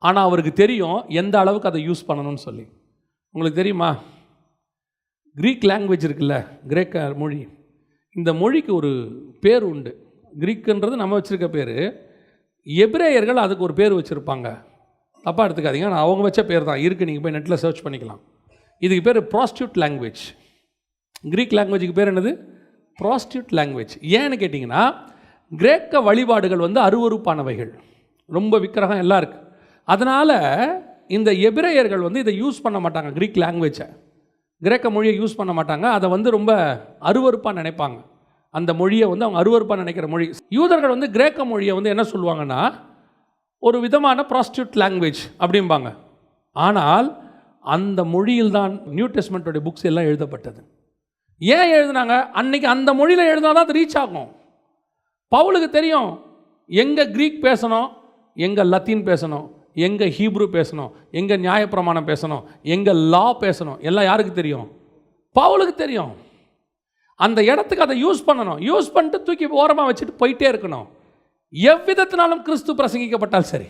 ஆனால் அவருக்கு தெரியும் எந்த அளவுக்கு அதை யூஸ் பண்ணணும்னு சொல்லி. உங்களுக்கு தெரியுமா, கிரீக் லாங்குவேஜ் இருக்குல்ல, கிரேக்க மொழி, இந்த மொழிக்கு ஒரு பேர் உண்டு. கிரீக்குன்றது நம்ம வச்சுருக்க பேர், எபிரேயர்கள் அதுக்கு ஒரு பேர் வச்சுருப்பாங்க. தப்பாக எடுத்துக்காதீங்க, நான் அவங்க வச்ச பேர் தான் இருக்குது, நீங்கள் போய் நெட்டில் சர்ச் பண்ணிக்கலாம். இதுக்கு பேர் ப்ராஸ்டியூட் லாங்குவேஜ். கிரீக் லாங்குவேஜுக்கு பேர் என்னது? Prostitute language. ஏன்னு கேட்டிங்கன்னா, கிரேக்க வழிபாடுகள் வந்து அருவருப்பானவைகள், ரொம்ப விக்கிரகம் எல்லாம் இருக்குது. அதனால் இந்த எபிரேயர்கள் வந்து இதை யூஸ் பண்ண மாட்டாங்க, கிரீக் லாங்குவேஜை, கிரேக்க மொழியை யூஸ் பண்ண மாட்டாங்க. அதை வந்து ரொம்ப அருவருப்பாக நினைப்பாங்க. அந்த மொழியை வந்து அவங்க அருவருப்பாக நினைக்கிற மொழி. யூதர்கள் வந்து கிரேக்க மொழியை வந்து என்ன சொல்லுவாங்கன்னா, ஒரு விதமான ப்ராஸ்டியூட் லாங்குவேஜ் அப்படிம்பாங்க. ஆனால் அந்த மொழியில் தான் நியூ டெஸ்ட்மெண்ட்டோடைய புக்ஸ் எல்லாம் எழுதப்பட்டது. ஏன் எழுதுனாங்க? அன்னைக்கு அந்த மொழியில் எழுதினா தான் அது ரீச் ஆகும். பவுலுக்கு தெரியும் எங்கே கிரீக் பேசணும், எங்கே லத்தீன் பேசணும், எங்கே ஹீப்ரு பேசணும், எங்கே நியாயப்பிரமாணம் பேசணும், எங்கே லா பேசணும், எல்லாம் யாருக்கு தெரியும்? பவுலுக்கு தெரியும். அந்த இடத்துக்கு அதை யூஸ் பண்ணணும். யூஸ் பண்ணிட்டு தூக்கி ஓரமாக வச்சுட்டு போயிட்டே இருக்கணும். எவ்விதத்தினாலும் கிறிஸ்து பிரசங்கிக்கப்பட்டால் சரி.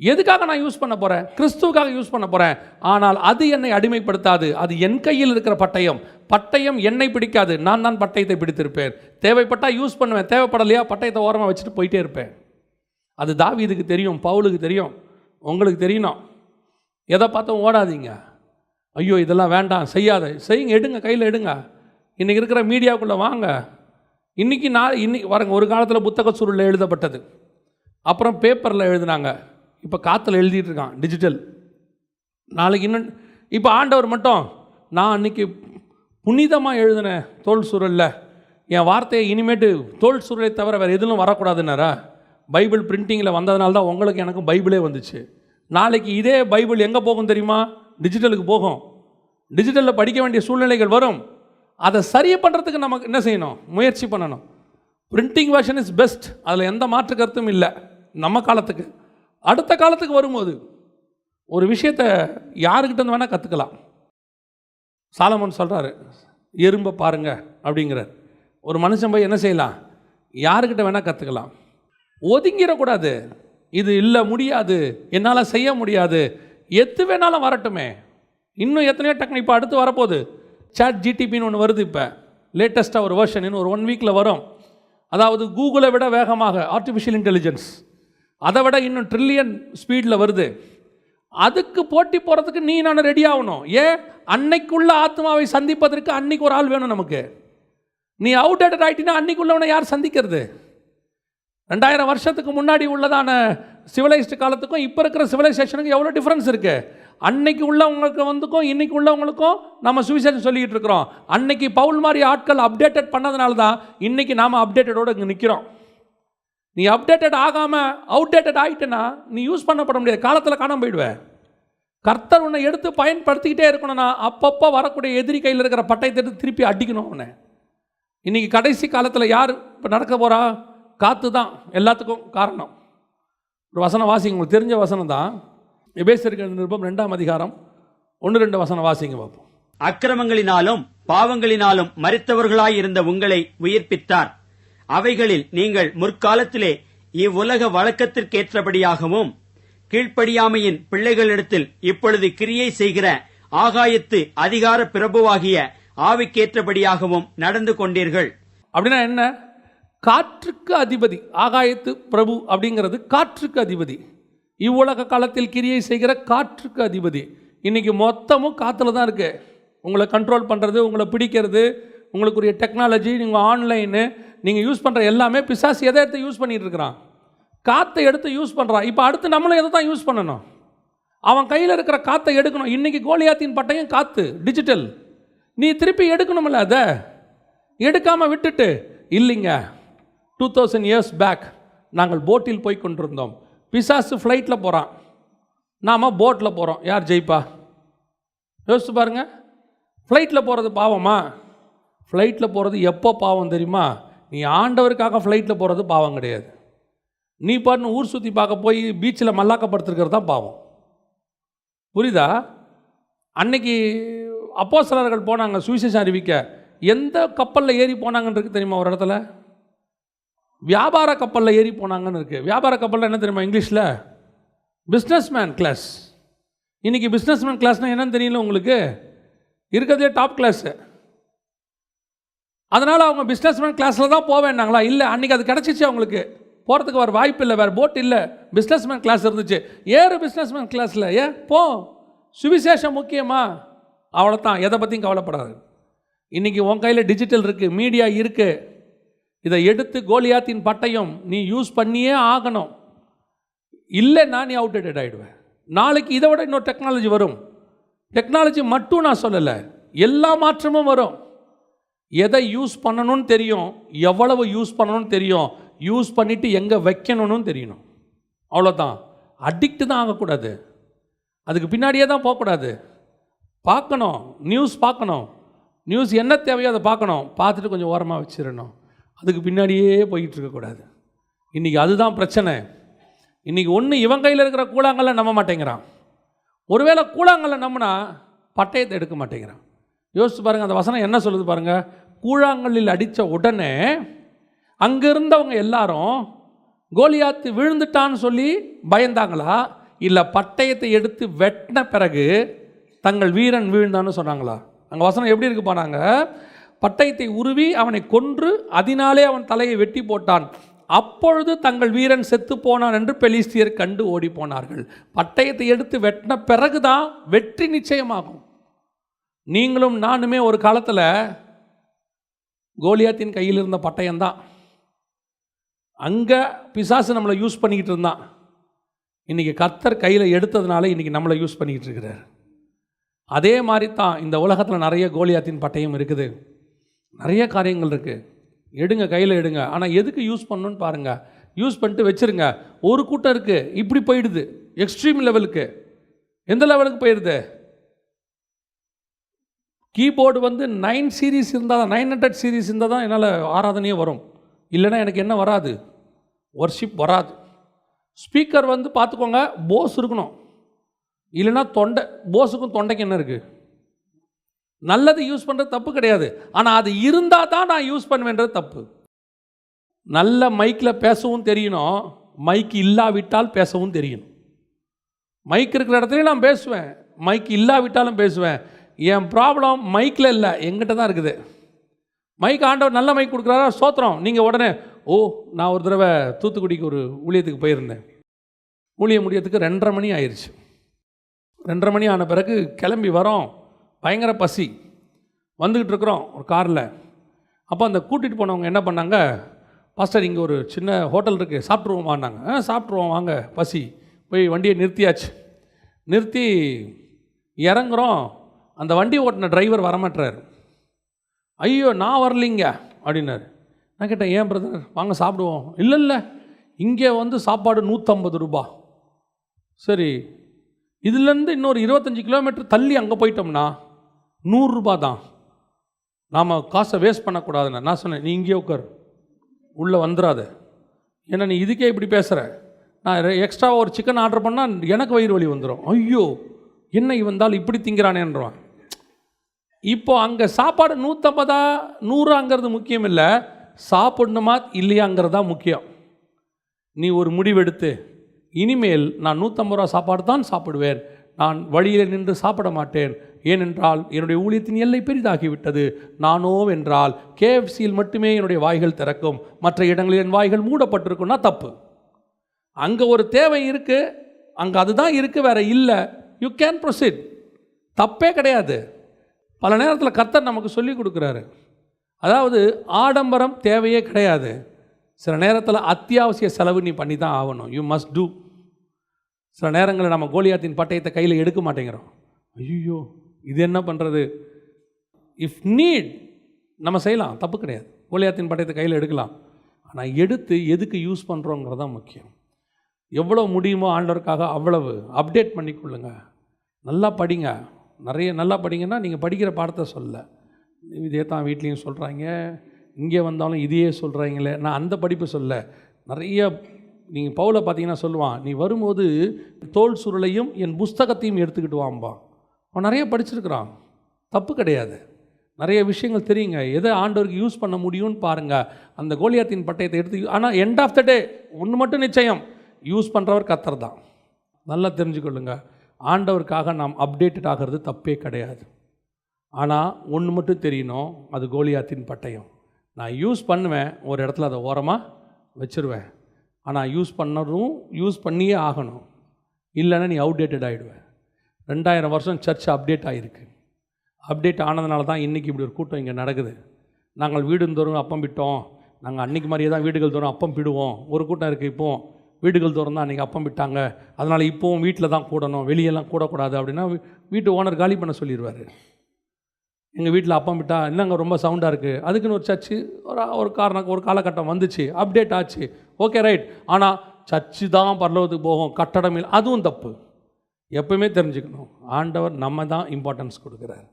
எதுக்காக நான் யூஸ் பண்ண போகிறேன்? கிறிஸ்துவுக்காக யூஸ் பண்ண போகிறேன். ஆனால் அது என்னை அடிமைப்படுத்தாது. அது என் கையில் இருக்கிற பட்டயம். பட்டயம் என்னை பிடிக்காது, நான் தான் பட்டயத்தை பிடித்திருப்பேன். தேவைப்பட்டால் யூஸ் பண்ணுவேன், தேவைப்படலையா பட்டயத்தை ஓரமாக வச்சுட்டு போயிட்டே இருப்பேன். அது தாவீதுக்கு தெரியும், பவுலுக்கு தெரியும், உங்களுக்கு தெரியணும். எதை பார்த்தும் ஓடாதீங்க, ஐயோ இதெல்லாம் வேண்டாம் செய்யாத, செய்யுங்க, எடுங்க, கையில் எடுங்க. இன்றைக்கி இருக்கிற மீடியாவுக்குள்ளே வாங்க. இன்னைக்கு வரங்க, ஒரு காலத்தில் புத்தக சுருளில் எழுதப்பட்டது, அப்புறம் பேப்பரில் எழுதினாங்க, இப்போ காற்றுல எழுதிட்டு இருக்கான், டிஜிட்டல். நாளைக்கு இன்னும் இப்போ ஆண்டவர் மட்டும், நான் அன்றைக்கி புனிதமாக எழுதின தோல் சுருளில் என் வார்த்தையை இனிமேட்டு தோல் சுருளை தவிர வேறு எதுவும் வரக்கூடாதுன்னாரா? பைபிள் பிரிண்டிங்கில் வந்ததுனால தான் உங்களுக்கு எனக்கும் பைபிளே வந்துச்சு. நாளைக்கு இதே பைபிள் எங்கே போகும் தெரியுமா? டிஜிட்டலுக்கு போகும். டிஜிட்டலில் படிக்க வேண்டிய சூழ்நிலைகள் வரும். அதை சரி பண்ணுறதுக்கு நமக்கு என்ன செய்யணும்? முயற்சி பண்ணணும். பிரிண்டிங் வெர்ஷன் இஸ் பெஸ்ட், அதில் எந்த மாற்று கருத்தும் இல்லை. நம்ம காலத்துக்கு, அடுத்த காலத்துக்கு வரும்போது ஒரு விஷயத்தை யாருக்கிட்ட வேணால் கற்றுக்கலாம். சாலமோன் சொல்கிறாரு, எறும்பை பாருங்க அப்படிங்கிறார். ஒரு மனுஷன் போய் என்ன செய்யலாம்? யாருக்கிட்ட வேணால் கற்றுக்கலாம். ஒதுங்கிடக்கூடாது. இது இல்லை, முடியாது, என்னால் செய்ய முடியாது, எது வேணாலும் வரட்டுமே. இன்னும் எத்தனையோ டெக்னிக் இப்போ அடுத்து வரப்போகுது. சாட் ஜிடிபின்னு ஒன்று வருது, இப்போ லேட்டஸ்ட்டாக ஒரு வெர்ஷன், இன்னும் ஒரு 1 வீக்கில் வரும். அதாவது கூகுளை விட வேகமாக ஆர்டிஃபிஷியல் இன்டெலிஜென்ஸ், அதை விட இன்னும் ட்ரில்லியன் ஸ்பீடில் வருது. அதுக்கு போட்டி போகிறதுக்கு நீ நான் ரெடி ஆகணும். ஏன்? அன்னைக்குள்ள ஆத்மாவை சந்திப்பதற்கு அன்னைக்கு ஒரு ஆள் வேணும் நமக்கு. நீ அவுடேட்டட் ஆகிட்டினா அன்னைக்குள்ளவனை யார் சந்திக்கிறது? 2000 வருஷத்துக்கு முன்னாடி உள்ளதான சிவிலைஸ்டு காலத்துக்கும் இப்போ இருக்கிற சிவிலைசேஷனுக்கும் எவ்வளோ டிஃப்ரென்ஸ் இருக்குது. அன்னைக்கு உள்ளவங்களுக்கு வந்துக்கும் இன்னைக்கு உள்ளவங்களுக்கும் நம்ம சுவிசேஷம் சொல்லிக்கிட்டு இருக்கிறோம். அன்னைக்கு பவுல் மாதிரி ஆட்கள் அப்டேட்டட் பண்ணதுனால தான் இன்றைக்கி நாம் அப்டேட்டடோடு இங்கே நிற்கிறோம். நீ அப்டேட்டட் ஆகாமல் அவுடேட்டட் ஆகிட்டேன்னா நீ யூஸ் பண்ணப்பட முடியாது, காலத்தில் காணாமல் போயிடுவேன். கர்த்தர் உன்னை எடுத்து பயன்படுத்திக்கிட்டே இருக்கணும்னா அப்பப்போ வரக்கூடிய எதிரி கையில் இருக்கிற பட்டயத்தை எடுத்து திருப்பி அடிக்கணும் அவனை. இன்றைக்கி கடைசி காலத்தில் யார் இப்போ நடக்க போகிறா? காற்று தான் எல்லாத்துக்கும் காரணம். ஒரு வசனம் வாசிங்க, உங்களுக்கு தெரிஞ்ச வசனம் தான். எபேசியர்கள் நிருபம் 2ஆம் அதிகாரம் 1-2 வசனம் வாசிங்க பார்ப்போம். அக்கிரமங்களினாலும் பாவங்களினாலும் மரித்தவர்களாய் இருந்த உங்களை உயிர்ப்பித்தார். அவைகளில் நீங்கள் முற்காலத்திலே இவ்வுலக வழக்கத்திற்கேற்றபடியாகவும் கீழ்ப்படியாமையின் பிள்ளைகளிடத்தில் இப்பொழுது கிரியை செய்கிற ஆகாயத்து அதிகார பிரபுவாகிய ஆவிக்கேற்றபடியாகவும் நடந்து கொண்டீர்கள். அப்படின்னா என்ன? காற்றுக்கு அதிபதி, ஆகாயத்து பிரபு அப்படிங்கிறது காற்றுக்கு அதிபதி. இவ்வுலக காலத்தில் கிரியை செய்கிற காற்றுக்கு அதிபதி. இன்றைக்கி மொத்தமும் காற்றுல தான் இருக்குது. உங்களை கண்ட்ரோல் பண்ணுறது, உங்களை பிடிக்கிறது, உங்களுக்குரிய டெக்னாலஜி, நீங்கள் ஆன்லைனு, நீங்கள் யூஸ் பண்ணுற எல்லாமே பிசாசு எதை எடுத்து யூஸ் பண்ணிகிட்டு இருக்கிறான்? காற்றை எடுத்து யூஸ் பண்ணுறான். இப்போ அடுத்து நம்மளும் எதை தான் யூஸ் பண்ணணும்? அவன் கையில் இருக்கிற காற்றை எடுக்கணும். இன்றைக்கி கோலியாத்தின் பட்டயம் காற்று, டிஜிட்டல். நீ திருப்பி எடுக்கணுமில்ல, அதை எடுக்காமல் விட்டுட்டு இல்லைங்க 2000 இயர்ஸ் பேக் நாங்கள் போட்டில் போய் கொண்டிருந்தோம். பிசாசு ஃப்ளைட்டில் போகிறான், நாம் போட்டில் போகிறோம். யார் ஜெயிப்பா? யோசிச்சு பாருங்கள். ஃப்ளைட்டில் போகிறது பாவமா? ஃப்ளைட்டில் போகிறது எப்போ பாவம் தெரியுமா? நீ ஆண்டவருக்காக ஃப்ளைட்டில் போகிறது பாவம் கிடையாது. நீ பாட்டுன்னு ஊர் சுற்றி பார்க்க போய் பீச்சில் மல்லாக்கப்படுத்திருக்கிறது தான் பாவம். புரியுதா? அன்னைக்கு அப்போஸ்தலர்கள் போனாங்க சுவிசேஷம் அறிவிக்க. எந்த கப்பலில் ஏறி போனாங்கன்னு இருக்குது தெரியுமா? ஒரு இடத்துல வியாபார கப்பலில் ஏறி போனாங்கன்னு இருக்குது. வியாபார கப்பலில் என்ன தெரியுமா இங்கிலீஷில்? Businessman class. இன்றைக்கி பிஸ்னஸ்மேன் கிளாஸ்னால் என்னன்னு தெரியல உங்களுக்கு? இருக்கிறதே டாப் கிளாஸு. அதனால் அவங்க பிஸ்னஸ்மேன் கிளாஸில் தான் போக வேண்டாங்களா? இல்லை, அன்றைக்கி அது கிடச்சிச்சு அவங்களுக்கு. போகிறதுக்கு வேறு வாய்ப்பு இல்லை, வேறு போட் இல்லை, பிஸ்னஸ்மேன் கிளாஸ் இருந்துச்சு. ஏறு பிஸ்னஸ்மேன் கிளாஸில், ஏன் போ. சுவிசேஷம் முக்கியமா? அவ்வளோதான், எதை பற்றியும் கவலைப்படாது. இன்றைக்கி உன் கையில் டிஜிட்டல் இருக்குது, மீடியா இருக்குது. இதை எடுத்து கோலியாத்தின் பட்டயம் நீ யூஸ் பண்ணியே ஆகணும். இல்லைன்னா நீ அவுட்டேட்டட் ஆகிடுவேன். நாளைக்கு இதை விட இன்னொரு டெக்னாலஜி வரும். டெக்னாலஜி மட்டும் நான் சொல்லலை, எல்லா மாற்றமும் வரும். எதை யூஸ் பண்ணணும்னு தெரியும், எவ்வளவு யூஸ் பண்ணணும்னு தெரியும், யூஸ் பண்ணிவிட்டு எங்கே வைக்கணும்னு தெரியணும். அவ்வளோதான். அடிக்ட் தான் ஆகக்கூடாது, அதுக்கு பின்னாடியே தான் போகக்கூடாது. பார்க்கணும், நியூஸ் பார்க்கணும், நியூஸ் என்ன தேவையோ அதை பார்க்கணும், பார்த்துட்டு கொஞ்சம் ஓரமாக வச்சிடணும். அதுக்கு பின்னாடியே போய்கிட்டு இருக்கக்கூடாது. இன்றைக்கி அதுதான் பிரச்சனை. இன்றைக்கி ஒன்று இவன் கையில் இருக்கிற கூழாங்கல்ல நம்ப மாட்டேங்கிறான். ஒருவேளை கூழாங்கல்ல நம்பினா பட்டயத்தை எடுக்க மாட்டேங்கிறான். யோசிச்சு பாருங்கள், அந்த வசனம் என்ன சொல்லுது பாருங்கள். கூழாங்கல்லில் அடித்த உடனே அங்கே இருந்தவங்க எல்லாரும் கோலியாத்து விழுந்துட்டான்னு சொல்லி பயந்தாங்களா, இல்லை பட்டயத்தை எடுத்து வெட்டின பிறகு தங்கள் வீரன் வீழ்ந்தான்னு சொன்னாங்களா? அங்கே வசனம் எப்படி இருக்கு போனாங்க? பட்டயத்தை உருவி அவனை கொன்று அதனாலே அவன் தலையை வெட்டி போட்டான். அப்பொழுது தங்கள் வீரன் செத்து போனான் என்று பெலிஸ்தியர் கண்டு ஓடி போனார்கள். பட்டயத்தை எடுத்து வெட்டின பிறகுதான் வெற்றி நிச்சயமாகும். நீங்களும் நானுமே ஒரு காலத்தில் கோலியாத்தின் கையில் இருந்த பட்டயம்தான். அங்கே பிசாசு நம்மளை யூஸ் பண்ணிக்கிட்டு இருந்தான். இன்றைக்கி கர்த்தர் கையில் எடுத்ததுனால இன்றைக்கி நம்மளை யூஸ் பண்ணிக்கிட்டு இருக்கிறார். அதே மாதிரி தான் இந்த உலகத்தில் நிறைய கோலியாத்தின் பட்டயம் இருக்குது, நிறைய காரியங்கள் இருக்குது. எடுங்க, கையில் எடுங்க. ஆனால் எதுக்கு யூஸ் பண்ணணுன்னு பாருங்கள். யூஸ் பண்ணிட்டு வச்சுருங்க. ஒரு கூட்டம் இருக்குது இப்படி போயிடுது, எக்ஸ்ட்ரீம் லெவலுக்கு. எந்த லெவலுக்கு போயிடுது? கீபோர்டு வந்து 9 சீரீஸ் இருந்தால் தான், 900 சீரீஸ் இருந்தால் தான் என்னால் ஆராதனையே வரும், இல்லைன்னா எனக்கு என்ன வராது, வர்ஷிப் வராது. ஸ்பீக்கர் வந்து பார்த்துக்கோங்க, போஸ் இருக்கணும், இல்லைன்னா தொண்டை. போஸுக்கும் தொண்டைக்கு என்ன இருக்குது? நல்லது யூஸ் பண்ணுறது தப்பு கிடையாது, ஆனால் அது இருந்தால் தான் நான் யூஸ் பண்ணுவேன்றது தப்பு. நல்ல மைக்கில் பேசவும் தெரியணும், மைக் இல்லாவிட்டால் பேசவும் தெரியணும். மைக் இருக்கிற இடத்துலையும் நான் பேசுவேன், மைக் இல்லாவிட்டாலும் பேசுவேன். என் ப்ராப்ளம் மைக்கில் இல்லை, எங்கிட்ட தான் இருக்குது. மைக் ஆண்டவர் நல்ல மைக் கொடுக்குறாரா, சோத்திரம். நீங்கள் உடனே நான் ஒரு தடவை தூத்துக்குடிக்கு ஒரு ஊழியத்துக்கு போயிருந்தேன். ஊழியம் முடியத்துக்கு 2:30 மணி ஆயிடுச்சு. 2:30 மணி ஆன பிறகு கிளம்பி வரோம், பயங்கர பசி. வந்துக்கிட்டு இருக்கிறோம் ஒரு காரில். அப்போ அந்த கூட்டிகிட்டு போனவங்க என்ன பண்ணாங்க, பாஸ்டர் இங்கே ஒரு சின்ன ஹோட்டல் இருக்குது, சாப்பிட்ருவோம் வாங்க. சாப்பிட்ருவோம் வாங்க, பசி. போய் வண்டியை நிறுத்தியாச்சு. நிறுத்தி இறங்குறோம். அந்த வண்டி ஓட்டின டிரைவர் வரமாட்டுறாரு. ஐயோ நான் வரலிங்க அப்படின்னாரு. நான் கேட்டேன், ஏன் பிரதர் வாங்க சாப்பிடுவோம். இல்லை இங்கே வந்து சாப்பாடு 150 ரூபா. சரி, இதுலேருந்து இன்னொரு 25 கிலோமீட்டர் தள்ளி அங்கே போயிட்டோம்னா 100 ரூபா தான், நாம் காசை வேஸ்ட் பண்ணக்கூடாதுன்னு நான் சொன்னேன். நீ இங்கே உட்கார், உள்ளே வந்துடாத, ஏன்னா நீ இதுக்கே இப்படி பேசுகிற. நான் எக்ஸ்ட்ரா ஒரு சிக்கன் ஆர்டர் பண்ணால் எனக்கு வயிறு வலி வந்துடும். ஐயோ என்ன இவந்தால் இப்படி திங்கிறானேன்றான். இப்போ அங்கே சாப்பாடு 150 100ங்கிறது முக்கியம் இல்லை, சாப்பிடணுமா இல்லையாங்கிறது தான் முக்கியம். நீ ஒரு முடிவெடுத்து, இனிமேல் நான் 150 ரூபா சாப்பாடு தான் சாப்பிடுவேன், நான் வழியில் நின்று சாப்பிட மாட்டேன். ஏனென்றால் என்னுடைய ஊழியத்தின் எல்லை பெரிதாகிவிட்டது. நானோ என்றால் KFCயில் மட்டுமே என்னுடைய வாய்கள் திறக்கும், மற்ற இடங்களில் என் வாய்கள் மூடப்பட்டிருக்குன்னா தப்பு. அங்கே ஒரு தேவை இருக்குது, அங்கே அதுதான் இருக்குது, வேறு இல்லை. யூ கேன் ப்ரொசீட், தப்பே கிடையாது. பல நேரத்தில் கர்த்தர் நமக்கு சொல்லி கொடுக்குறாரு. அதாவது ஆடம்பரம் தேவையே கிடையாது. சில நேரத்தில் அத்தியாவசிய செலவு நீ பண்ணி தான் ஆகணும். You must do. சில நேரங்களில் நம்ம கோலியாத்தின் பட்டயத்தை கையில் எடுக்க மாட்டேங்கிறோம். ஐயோ இது என்ன பண்ணுறது? இஃப் நீட் நம்ம செய்யலாம், தப்பு கிடையாது. கோலியாத்தின் பட்டயத்தை கையில் எடுக்கலாம். ஆனால் எடுத்து எதுக்கு யூஸ் பண்ணுறோங்கிறது தான் முக்கியம். எவ்வளோ முடியுமோ ஆண்டவருக்காக அவ்வளவு அப்டேட் பண்ணிக்கொள்ளுங்க. நல்லா படிங்க. நல்லா படிங்கன்னா நீங்கள் படிக்கிற பாடத்தை சொல்ல, இதே தான் வீட்லேயும் சொல்கிறாங்க, இங்கே வந்தாலும் இதையே சொல்கிறாங்களே. நான் அந்த படிப்பு சொல்ல. நிறைய நீங்கள் பவுலை பார்த்தீங்கன்னா சொல்லுவான், நீ வரும்போது தோல் சுருளையும் என் புஸ்தகத்தையும் எடுத்துக்கிட்டு வாம்பா. அவன் நிறைய படிச்சிருக்கிறான், தப்பு கிடையாது. நிறைய விஷயங்கள் தெரியுங்க. எதை ஆண்டவருக்கு யூஸ் பண்ண முடியும்னு பாருங்கள். அந்த கோலியாத்தின் பட்டயத்தை எடுத்து, ஆனால் எண்ட் ஆஃப் த டே ஒன்று மட்டும் நிச்சயம், யூஸ் பண்ணுறவர் கர்த்தர் தான். நல்லா தெரிஞ்சுக்கொள்ளுங்க. ஆண்டவருக்காக நாம் அப்டேட்டட் ஆகிறது தப்பே கிடையாது. ஆனால் ஒன்று மட்டும் தெரியணும், அது கோலியாத்தின் பட்டயம். நான் யூஸ் பண்ணுவேன், ஒரு இடத்துல அதை ஓரமாக வச்சுருவேன். ஆனால் யூஸ் பண்ணியே ஆகணும். இல்லைன்னா நீ அவுடேட்டட் ஆகிடுவேன். 2000 வருஷம் சர்ச் அப்டேட் ஆகிருக்கு. அப்டேட் ஆனதுனால தான் இன்றைக்கி இப்படி ஒரு கூட்டம் இங்கே நடக்குது. நாங்கள் வீடுந்தோறும் அப்பம் பிட்டோம், நாங்கள் அன்றைக்கி மாதிரியே தான் வீடுகள் தோறும் அப்பம் பிடுவோம். ஒரு கூட்டம் இருக்குது, இப்போது வீடுகள் தோறும் தான் அன்றைக்கி அப்பம் விட்டாங்க, அதனால் இப்போவும் வீட்டில் தான் கூடணும், வெளியெல்லாம் கூடக்கூடாது அப்படின்னா வீட்டு ஓனர் காலி பண்ண சொல்லிடுவார். எங்கள் வீட்டில் அப்பம் விட்டா என்னங்க ரொம்ப சவுண்டாக இருக்குது, அதுக்குன்னு ஒரு சர்ச்சு ஒரு காலகட்டம் வந்துச்சு, அப்டேட் ஆச்சு, ஓகே ரைட். ஆனால் சர்ச்சு தான் பரலோகத்துக்கு போகும், கட்டடம் இல்லை, அதுவும் தப்பு. எப்பவுமே தெரிஞ்சுக்கணும், ஆண்டவர் நம்ம தான் இம்பார்ட்டன்ஸ் கொடுக்குறார்.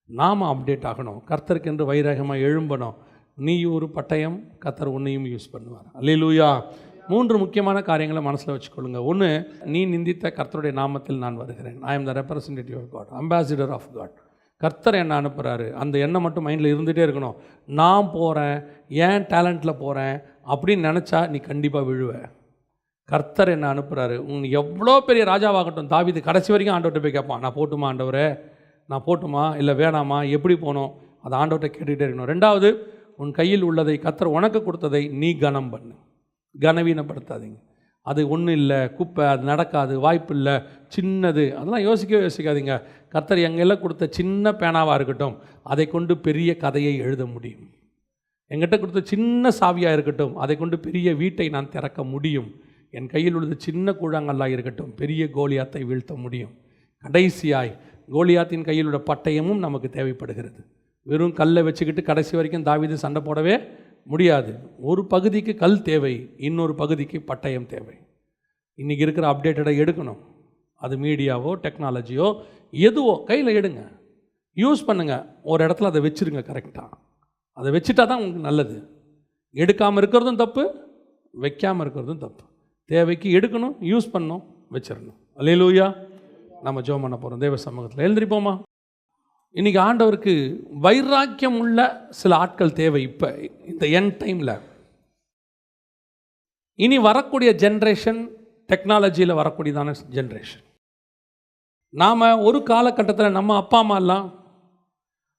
நாம் அப்டேட் ஆகணும். கர்த்தருக்கென்று வைராகமாக எழும்பணும். நீ ஒரு பட்டயம், கர்த்தர் உன்னையும் யூஸ் பண்ணுவார். அல்லேலூயா. 3 முக்கியமான காரியங்களை மனசில் வச்சுக்கொள்ளுங்க. ஒன்று, நீ நிந்தித்த கர்த்தருடைய நாமத்தில் நான் வருகிறேன். I am the representative of God, ambassador of God. கர்த்தர் என்ன அனுப்புகிறாரு, அந்த எண்ணம் மட்டும் மைண்டில் இருந்துகிட்டே இருக்கணும். நான் போகிறேன், ஏன் டேலண்ட்டில் போகிறேன் அப்படின்னு நினச்சா நீ கண்டிப்பாக விழுவ. கர்த்தர் என்ன அனுப்புகிறாரு. எவ்வளோ பெரிய ராஜாவாகட்டும், தாவீது கடைசி வரைக்கும் ஆண்டவர்கிட்ட போய் கேட்பான், நான் போட்டுமா ஆண்டவரே, நான் போட்டுமா இல்லை வேணாமா, எப்படி போகணும், அதை ஆண்டவர்கிட்ட கேட்டுக்கிட்டே இருக்கணும். 2வது, உன் கையில் உள்ளதை, கர்த்தர் உனக்கு கொடுத்ததை நீ கனம் பண்ணு, கனவீனப்படுத்தாதீங்க. அது ஒன்றும் இல்லை, குப்பை, அது நடக்காது, வாய்ப்பு இல்லை, சின்னது, அதெல்லாம் யோசிக்காதீங்க. கர்த்தர் எங்கெல்லாம் கொடுத்த சின்ன பேனாவாக இருக்கட்டும், அதை கொண்டு பெரிய கதையை எழுத முடியும். எங்கிட்ட கொடுத்த சின்ன சாவியாக இருக்கட்டும், அதை கொண்டு பெரிய வீட்டை நான் திறக்க முடியும். என் கையில் உள்ளது சின்ன கூழாங்கல்லாக இருக்கட்டும், பெரிய கோலியாத்தை வீழ்த்த முடியும். கடைசியாய் கோலியாத்தின் கையில் உள்ள பட்டயமும் நமக்கு தேவைப்படுகிறது. வெறும் கல்லை வச்சுக்கிட்டு கடைசி வரைக்கும் தாவீது சண்டை போடவே முடியாது. ஒரு பகுதிக்கு கல் தேவை, இன்னொரு பகுதிக்கு பட்டயம் தேவை. இன்றைக்கி இருக்கிற அப்டேட்டடை எடுக்கணும். அது மீடியாவோ டெக்னாலஜியோ எதுவோ கையில் எடுங்க, யூஸ் பண்ணுங்கள். ஒரு இடத்துல அதை வச்சுருங்க கரெக்டாக. அதை வச்சுட்டா தான் உங்களுக்கு நல்லது. எடுக்காமல் இருக்கிறதும் தப்பு, வைக்காமல் இருக்கிறதும் தப்பு. தேவைக்கு எடுக்கணும், யூஸ் பண்ணணும், வச்சிடணும். அல்லேலூயா. நம்ம ஜெபம் பண்ண போகிறோம் தேவ சமூகத்தில். எழுந்திரிப்போமா. இன்றைக்கி ஆண்டவருக்கு வைராக்கியம் உள்ள சில ஆட்கள் தேவை. இப்போ இந்த எண்ட் டைமில் இனி வரக்கூடிய ஜென்ரேஷன் டெக்னாலஜியில் வரக்கூடியதான ஜென்ரேஷன். நாம் ஒரு காலகட்டத்தில் நம்ம அப்பா அம்மாலாம்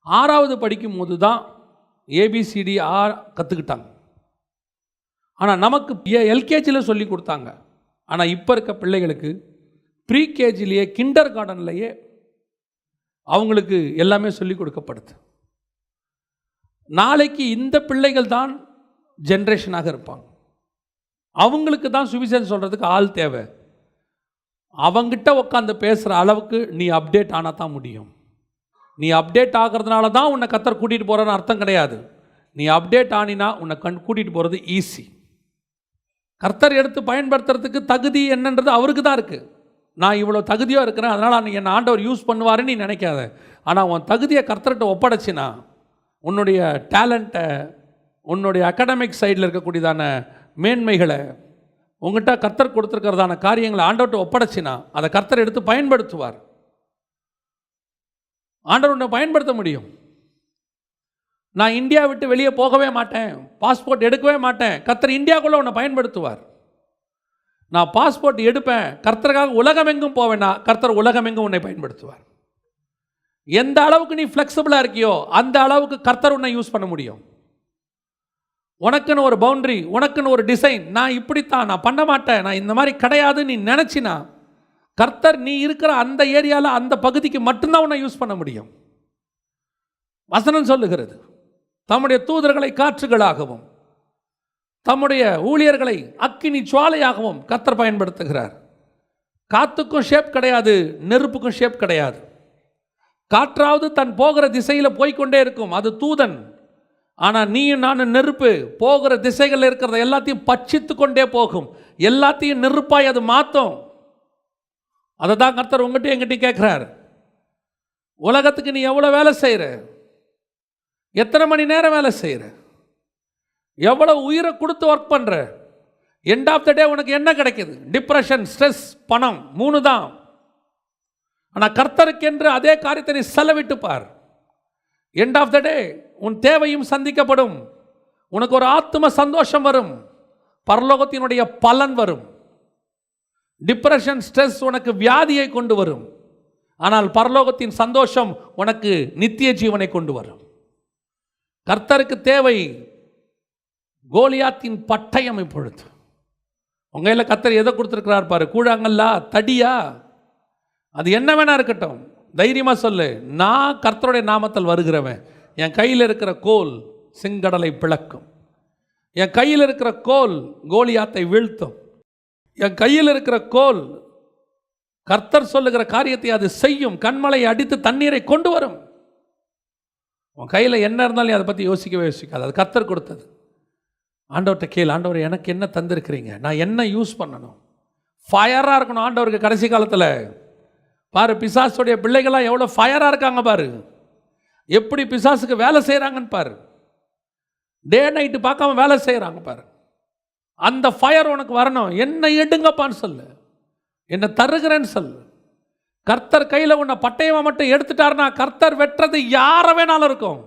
6வது படிக்கும் போது தான் ஏபிசிடி கற்றுக்கிட்டாங்க. ஆனால் நமக்கு எல்கேஜியில் சொல்லி கொடுத்தாங்க. ஆனால் இப்போ இருக்க பிள்ளைகளுக்கு ப்ரீகேஜிலேயே, கிண்டர் கார்டன்லேயே அவங்களுக்கு எல்லாமே சொல்லி கொடுக்கப்படுது. நாளைக்கு இந்த பிள்ளைகள் தான் ஜென்ரேஷனாக இருப்பாங்க. அவங்களுக்கு தான் சுவிசேஷம் சொல்கிறதுக்கு ஆள் தேவை. அவங்கிட்ட உட்காந்து பேசுகிற அளவுக்கு நீ அப்டேட் ஆனால் தான் முடியும். நீ அப்டேட் ஆகிறதுனால தான் உன்னை கர்த்தர் கூட்டிகிட்டு போகிறன்னு அர்த்தம் கிடையாது. நீ அப்டேட் ஆனினா உன்னை கூட்டிகிட்டு போகிறது ஈஸி. கர்த்தர் எடுத்து பயன்படுத்துறதுக்கு தகுதி என்னன்றது அவருக்கு தான் இருக்குது. நான் இவ்வளோ தகுதியாக இருக்கிறேன், அதனால் என்னை ஆண்டவர் யூஸ் பண்ணுவாருன்னு நீ நினைக்காத. ஆனால் உன் தகுதியை கர்த்தர்கிட்ட ஒப்படைச்சினா, உன்னுடைய டேலண்ட்டை, உன்னுடைய அகாடமிக் சைடில் இருக்கக்கூடியதான மேன்மைகளை, உங்கள்கிட்ட கர்த்தர் கொடுத்துருக்கிறதான காரியங்களை ஆண்டவர்கிட்ட ஒப்படைச்சினா, அதை கர்த்தர் எடுத்து பயன்படுத்துவார். ஆண்டவர் உன்னை பயன்படுத்த முடியும். நான் இந்தியா விட்டு வெளியே போகவே மாட்டேன், பாஸ்போர்ட் எடுக்கவே மாட்டேன், கர்த்தர் இந்தியாவுக்குள்ளே உன்னை பயன்படுத்துவார். நான் பாஸ்போர்ட் எடுப்பேன், கர்த்தருக்காக உலகமெங்கும் போவேன்னா, கர்த்தர் உலகமெங்கும் உன்னை பயன்படுத்துவார். எந்த அளவுக்கு நீ ஃப்ளெக்சிபிளாக இருக்கியோ அந்த அளவுக்கு கர்த்தர் உன்னை யூஸ் பண்ண முடியும். உனக்குன்னு ஒரு பவுண்டரி, உனக்குன்னு ஒரு டிசைன், நான் இப்படித்தான், நான் பண்ண மாட்டேன், நான் இந்த மாதிரி கிடையாது நீ நினச்சினா, கர்த்தர் நீ இருக்கிற அந்த ஏரியாவில் அந்த பகுதிக்கு மட்டும்தான் உன்னை யூஸ் பண்ண முடியும். வசனம் சொல்லுகிறது. தம்முடைய தூதர்களை காற்றுகளாகவும் தம்முடைய ஊழியர்களை அக்கினி ஜுவாலையாகவும் கர்த்தர் பயன்படுத்துகிறார். காத்துக்கும் ஷேப் கிடையாது, நெருப்புக்கும் ஷேப் கிடையாது. காற்றாவது தன் போகிற திசையில் போய்கொண்டே இருக்கும், அது தூதன். ஆனால் நீயும் நானும் நெருப்பு, போகிற திசைகளில் இருக்கிறத எல்லாத்தையும் பட்சித்து கொண்டே போகும், எல்லாத்தையும் நெருப்பாய் அது மாற்றும். அதை தான் கர்த்தர் உங்கள்கிட்ட எங்கிட்டையும் கேட்குறார். உலகத்துக்கு நீ எவ்வளோ வேலை செய்கிற, எத்தனை மணி நேரம் வேலை செய்கிற, எவ்வளோ உயிரை கொடுத்து ஒர்க் பண்ணுற, எண்ட் ஆஃப் த டே உனக்கு என்ன கிடைக்குது? டிப்ரெஷன், ஸ்ட்ரெஸ், பணம், 3 தான். ஆனால் கர்த்தருக்கென்று அதே காரியத்தை நீ செலவிட்டு பார். எண்ட் ஆஃப் த டே உன் தேவையும் சந்திக்கப்படும், உனக்கு ஒரு ஆத்ம சந்தோஷம் வரும், பரலோகத்தினுடைய பலன் வரும். டிப்ரெஷன், ஸ்ட்ரெஸ் உனக்கு வியாதியை கொண்டு வரும், ஆனால் பரலோகத்தின் சந்தோஷம் உனக்கு நித்திய ஜீவனை கொண்டு வரும். கர்த்தருக்கு தேவை கோலியாத்தின் பட்டயம். இப்பொழுது உங்க கையில் கர்த்தர் எதை கொடுத்துருக்கிறார் பாரு. கூழாங்கல்லா, தடியா, அது என்ன வேணா இருக்கட்டும், தைரியமா சொல்லு, நான் கர்த்தருடைய நாமத்தில் வருகிறவன். என் கையில் இருக்கிற கோல் செங்கடலை பிளக்கும், என் கையில் இருக்கிற கோல் கோலியாத்தை வீழ்த்தும், என் கையில் இருக்கிற கோல் கர்த்தர் சொல்லுகிற காரியத்தை அது செய்யும், கண்மலை அடித்து தண்ணீரை கொண்டு வரும். உன் கையில் என்ன இருந்தாலும் அதை பற்றி யோசிக்கவே யோசிக்காது, அது கர்த்தர் கொடுத்தது. ஆண்டவர்கிட்ட கேள், ஆண்டவர் எனக்கு என்ன தந்திருக்கிறீங்க, நான் என்ன யூஸ் பண்ணணும்? ஃபயராக இருக்கணும் ஆண்டவருக்கு. கடைசி காலத்தில் பாரு, பிசாசுடைய பிள்ளைகள்லாம் எவ்வளோ ஃபயராக இருக்காங்க பாரு, எப்படி பிசாசுக்கு வேலை செய்கிறாங்கன்னு பாரு, டே நைட்டு பார்க்காம வேலை செய்கிறாங்க பாரு. அந்த ஃபயர் உனக்கு வரணும். என்ன எடுங்கப்பான்னு சொல்லு, என்ன தருகிறேன்னு சொல்லு. கர்த்தர் கையில் உன்னை பட்டயமாக மட்டும் எடுத்துட்டாருன்னா கர்த்தர் வெட்டுறது யாரை வேணாலும் இருக்கும்.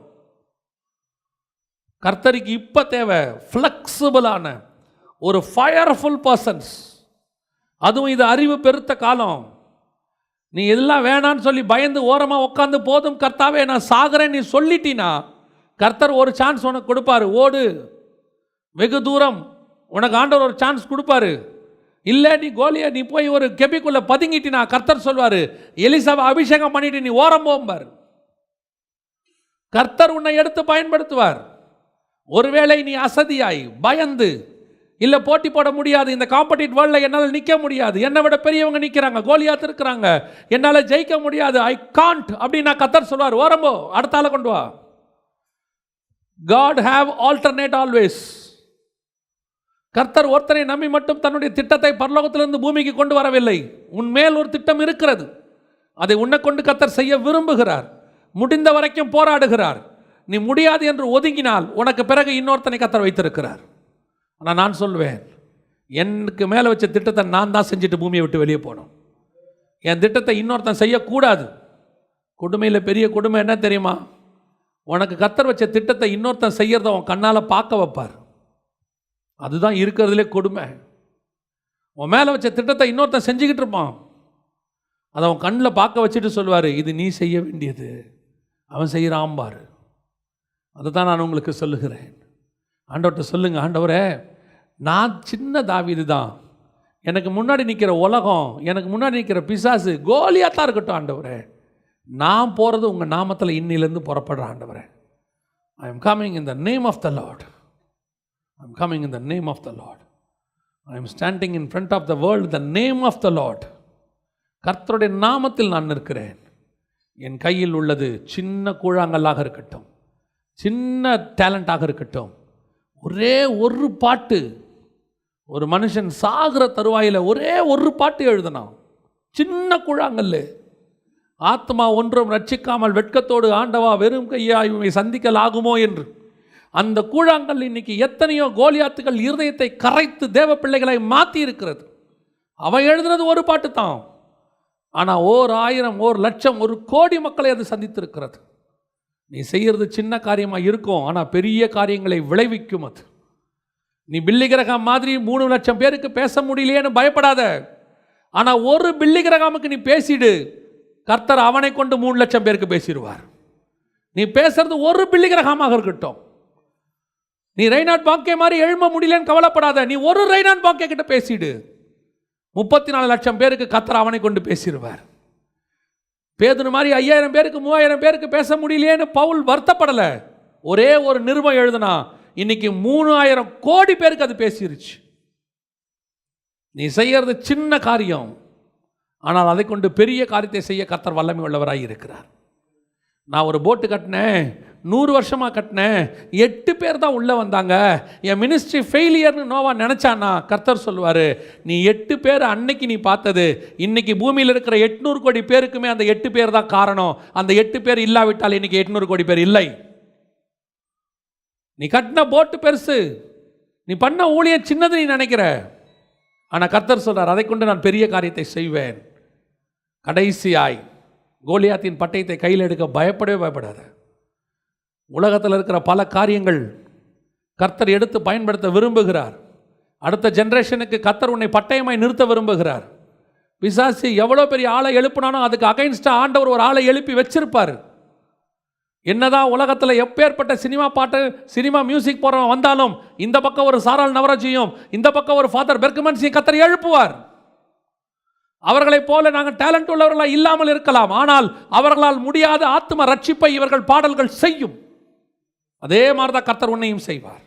கர்த்தருக்கு இப்போ தேவை ஃப்ளெக்சிபிளான ஒரு ஃபயர்ஃபுல் பர்சன்ஸ். அதுவும் இது அறிவு பெருத்த காலம். நீ இதெல்லாம் வேணான்னு சொல்லி பயந்து ஓரமாக உட்காந்து போதும் கர்த்தாவே நான் சாகிறேன் நீ சொல்லிட்டீன்னா கர்த்தர் ஒரு சான்ஸ் உனக்கு கொடுப்பாரு. ஓடு, வெகு தூரம் உனக்கு ஆண்டவர் ஒரு சான்ஸ் கொடுப்பாரு. இல்லை நீ கோலியா நீ போய் ஒரு கெபிக்குள்ளே பதுங்கிட்டினா கர்த்தர் சொல்வார், எலிசாவை அபிஷேகம் பண்ணிட்டு நீ ஓரம் போம்பார். கர்த்தர் உன்னை எடுத்து பயன்படுத்துவார். ஒருவேளை நீ அசதியாய் பயந்து, இல்லை போட்டி போட முடியாது, இந்த காம்படிட்டிவ் வேர்ல்டில் என்னால் நிற்க முடியாது, என்னை விட பெரியவங்க நிற்கிறாங்க, கோலியாத் இருக்கிறாங்க, என்னால் ஜெயிக்க முடியாது, ஐ காண்ட் அப்படின்னா கர்த்தர் சொல்வார், ஓரம்போ, அடுத்த ஆளை கொண்டு வா. God have alternate always. கர்த்தர் ஒருத்தரை நம்பி மட்டும் தன்னுடைய திட்டத்தை பரலோகத்திலிருந்து பூமிக்கு கொண்டு வரவில்லை. உன்மேல் ஒரு திட்டம் இருக்கிறது, அதை உன்னை கொண்டு கர்த்தர் செய்ய விரும்புகிறார். முடிந்த வரைக்கும் போராடுகிறார். நீ முடியாது என்று ஒதுங்கினால் உனக்கு பிறகு இன்னொருத்தனை கர்த்தர் வைத்திருக்கிறார். ஆனால் நான் சொல்வேன், எனக்கு மேலே வச்ச திட்டத்தை நான் தான் செஞ்சுட்டு பூமியை விட்டு வெளியே போகணும். என் திட்டத்தை இன்னொருத்தன் செய்யக்கூடாது. கொடுமையில் பெரிய கொடுமை என்ன தெரியுமா? உனக்கு கர்த்தர் வச்ச திட்டத்தை இன்னொருத்தன் செய்யறத அவன் கண்ணால் பார்க்க வைப்பார். அதுதான் இருக்கிறதுலே கொடுமை. உன் மேலே வச்ச திட்டத்தை இன்னொருத்தன் செஞ்சுக்கிட்டு இருப்பான், அதை அவன் கண்ணில் பார்க்க வச்சுட்டு சொல்லுவார், இது நீ செய்ய வேண்டியது, அவன் செய்கிறான் பாரு. அதை தான் நான் உங்களுக்கு சொல்லுகிறேன். ஆண்டவர்கிட்ட சொல்லுங்க, ஆண்டவரே நான் சின்ன தாவீது தான், எனக்கு முன்னாடி நிற்கிற உலகம், எனக்கு முன்னாடி நிற்கிற பிசாசு கோலியாத்தான் இருக்கட்டும் ஆண்டவரே, நான் போகிறது உங்கள் நாமத்தில் இன்னிலேருந்து புறப்படுற ஆண்டவரே. I am coming in the name of the Lord. I am coming in the name of the Lord. I am standing in front of the world, the name of the Lord. கர்த்தருடைய நாமத்தில் நான் நிற்கிறேன். என் கையில் உள்ளது சின்ன கூழாங்கல்லாக இருக்கட்டும், சின்ன டேலண்டாக இருக்கட்டும், ஒரே ஒரு பாட்டு, ஒரு மனுஷன் சாகிற தருவாயில் ஒரே ஒரு பாட்டு எழுதினான், சின்ன கூழாங்கல். ஆத்மா ஒன்றும் ரட்சிக்காமல் வெட்கத்தோடு ஆண்டவா வெறும் கையாய் இவனை சந்திக்கலாகுமோ என்று அந்த கூழாங்கல் இன்னைக்கு எத்தனையோ கோலியாத்துகள் இருதயத்தை கரைத்து தேவ பிள்ளைகளை மாற்றி இருக்கிறது. அவன் எழுதுனது ஒரு பாட்டு தான், ஆனால் 1000, 1,00,000, 1,00,00,000 மக்களை அது சந்தித்திருக்கிறது. நீ செய்கிறது சின்ன காரியமாக இருக்கும், ஆனால் பெரிய காரியங்களை விளைவிக்கும். அது நீ பில்லி கிரகம் மாதிரி 3,00,000 பேருக்கு பேச முடியலையேன்னு பயப்படாத. ஆனால் ஒரு பில்லி கிரகாமுக்கு நீ பேசிடு, கர்த்தர் அவனை கொண்டு 3,00,000 பேருக்கு பேசிடுவார். நீ பேசுறது ஒரு பில்லி கிரகமாக இருக்கட்டும். நீ ரெய்னாட் பாங்கே மாதிரி எழும்ப முடியலன்னு கவலைப்படாத, நீ ஒரு ரெய்னாட் பாங்கே கிட்ட பேசிடு, 34,00,000 பேருக்கு கர்த்தர் அவனை கொண்டு பேசிடுவார். பேதுரு மாதிரி 5,000 பேருக்கு 3,000 பேருக்கு பேச முடியலையேன்னு பவுல் வருத்தப்படலை. ஒரே ஒரு நிருபம் எழுதுனா இன்னைக்கு 3000 கோடி பேருக்கு அது பேசிருச்சு. நீ செய்யறது சின்ன காரியம், ஆனால் அதை கொண்டு பெரிய காரியத்தை செய்ய கர்த்தர் வல்லமை உள்ளவராய் இருக்கிறார். நான் ஒரு போட்டு கட்டினேன், 100 வருஷமாக கட்டினேன், 8 பேர் தான் உள்ளே வந்தாங்க, என் மினிஸ்ட்ரி ஃபெயிலியர்னு நோவா நினச்சானா, கர்த்தர் சொல்லுவார், நீ 8 பேர் அன்னைக்கு நீ பார்த்தது, இன்னைக்கு பூமியில் இருக்கிற 800 கோடி பேருக்குமே அந்த 8 பேர் தான் காரணம். அந்த 8 பேர் இல்லாவிட்டால் இன்னைக்கு 800 கோடி பேர் இல்லை. நீ கட்டின போட்டு பெருசு, நீ பண்ண ஊழியம் சின்னது நீ நினைக்கிற. ஆனால் கர்த்தர் சொல்றார், அதை கொண்டு நான் பெரிய காரியத்தை செய்வேன். கடைசியாய் கோலியாத்தின் பட்டயத்தை கையில் எடுக்க பயப்படவே பயப்படாத. உலகத்தில் இருக்கிற பல காரியங்கள் கர்த்தர் எடுத்து பயன்படுத்த விரும்புகிறார். அடுத்த ஜெனரேஷனுக்கு கர்த்தர் உன்னை பட்டயமாய் நிறுத்த விரும்புகிறார். பிசாசு எவ்வளோ பெரிய ஆளை எழுப்பினாலும் அதுக்கு அகைன்ஸ்டாக ஆண்டவர் ஒரு ஆளை எழுப்பி வச்சிருப்பார். என்னதான் உலகத்தில் எப்பேற்பட்ட சினிமா பாட்டு, சினிமா மியூசிக் போகிறவன் வந்தாலும் இந்த பக்கம் ஒரு சாரால் நவராஜியும் இந்த பக்கம் ஒரு ஃபாதர் பெர்க்மன்ஸையும் கர்த்தர் எழுப்புவார். அவர்களைப் போல நாங்கள் டேலண்ட் உள்ளவர்களாக இல்லாமல் இருக்கலாம், ஆனால் அவர்களால் முடியாத ஆத்ம ரட்சிப்பை இவர்கள் பாடல்கள் செய்யும். அதே மாதிரி தான் கர்த்தர் உன்னையும் செய்வார்.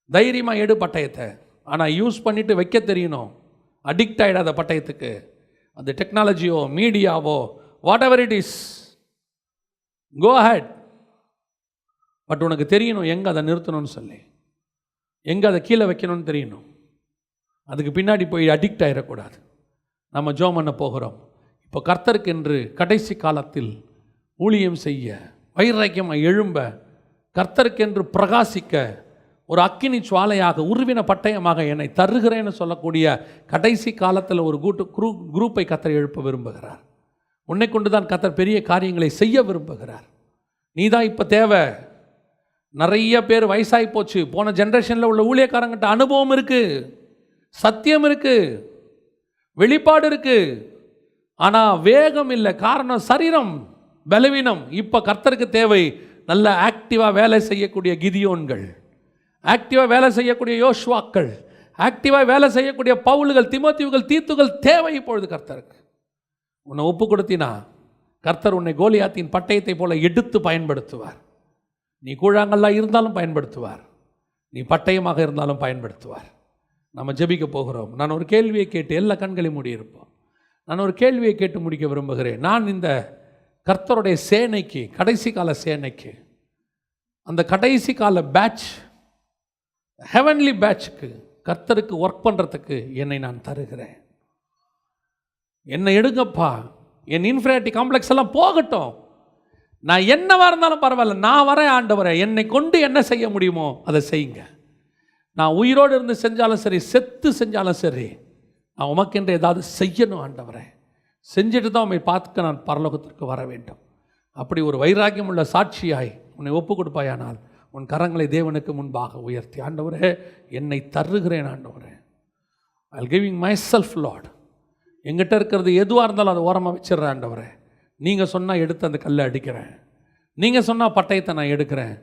தைரியமாக எடு பட்டயத்தை, ஆனால் யூஸ் பண்ணிட்டு வைக்க தெரியணும். அடிக்ட் ஆகிடாத பட்டயத்துக்கு. அந்த டெக்னாலஜியோ மீடியாவோ whatever it is, go ahead. But உனக்கு தெரியணும் எங்கே அதை நிறுத்தணும்னு சொல்லி, எங்கே அதை கீழே வைக்கணும்னு தெரியணும். அதுக்கு பின்னாடி போய் அடிக்ட் ஆகிடக்கூடாது. நம்ம ஜெபம் பண்ண போகிறோம். இப்போ கர்த்தருக்கென்று கடைசி காலத்தில் ஊழியம் செய்ய, வைராக்கியமாக எழும்ப, கர்த்தருக்கென்று பிரகாசிக்க, ஒரு அக்கினி சுவாலையாக உருவின பட்டயமாக என்னை தருகிறேன்னு சொல்லக்கூடிய கடைசி காலத்தில் ஒரு குரூப்பை கர்த்தர் எழுப்ப விரும்புகிறார். உன்னை கொண்டு தான் கர்த்தர் பெரிய காரியங்களை செய்ய விரும்புகிறார். நீ தான் இப்போ தேவை. நிறைய பேர் வயசாகி போச்சு. போன ஜென்ரேஷனில் உள்ள ஊழியக்காரங்கிட்ட அனுபவம் இருக்குது, சத்தியம் இருக்குது, வெளிப்பாடு இருக்குது, ஆனால் வேகம் இல்லை. காரணம் சரீரம் பலவீனம். இப்போ கர்த்தருக்கு தேவை நல்ல ஆக்டிவாக வேலை செய்யக்கூடிய கிதியோன்கள், ஆக்டிவாக வேலை செய்யக்கூடிய யோசுவாக்கள், ஆக்டிவாக வேலை செய்யக்கூடிய பவுல்கள், தீமோத்தேயுகள், தீத்துகள் தேவை இப்பொழுது கர்த்தருக்கு. உன்னை ஒப்பு கொடுத்தினா கர்த்தர் உன்னை கோலியாத்தின் பட்டயத்தை போல எடுத்து பயன்படுத்துவார். நீ கூழாங்கல்லாம் இருந்தாலும் பயன்படுத்துவார், நீ பட்டயமாக இருந்தாலும் பயன்படுத்துவார். நம்ம ஜெபிக்க போகிறோம். நான் ஒரு கேள்வியை கேட்டு, எல்லா கண்களையும் மூடியிருப்போம். நான் ஒரு கேள்வியை கேட்டு முடிக்க விரும்புகிறேன். நான் இந்த கர்த்தருடைய சேனைக்கு, கடைசி கால சேனைக்கு, அந்த கடைசி கால பேட்ச், ஹெவன்லி பேட்சுக்கு, கர்த்தருக்கு ஒர்க் பண்ணுறதுக்கு என்னை நான் தருகிறேன். என்னை எடுங்கப்பா. என் இன்ஃபீரியாரிட்டி காம்ப்ளெக்ஸ் எல்லாம் போகட்டும். நான் என்னவா இருந்தாலும் பரவாயில்ல, நான் வரேன் ஆண்டவரே. என்னை கொண்டு என்ன செய்ய முடியுமோ அதை செய்யுங்க. நான் உயிரோடு இருந்து செஞ்சாலும் சரி, செத்து செஞ்சாலும் சரி, நான் உமக்கென்று ஏதாவது செய்யணும் ஆண்டவரே. செஞ்சுட்டு தான் உண்மை பார்த்துக்க நான் பரலோகத்திற்கு வர வேண்டும். அப்படி ஒரு வைராக்கியம் உள்ள சாட்சியாய் உன்னை ஒப்பு கொடுப்பாயானால் உன் கரங்களை தேவனுக்கு முன்பாக உயர்த்தி, ஆண்டவரே என்னை தருகிறேன் ஆண்டவரே, I will giving my self Lord. எங்கிட்ட இருக்கிறது எதுவாக இருந்தாலும் அதை ஓரமாக வச்சிடுறேன் ஆண்டவரே. நீங்கள் சொன்னால் எடுத்து அந்த கல்லை அடிக்கிறேன், நீங்கள் சொன்னால் பட்டயத்தை நான் எடுக்கிறேன்,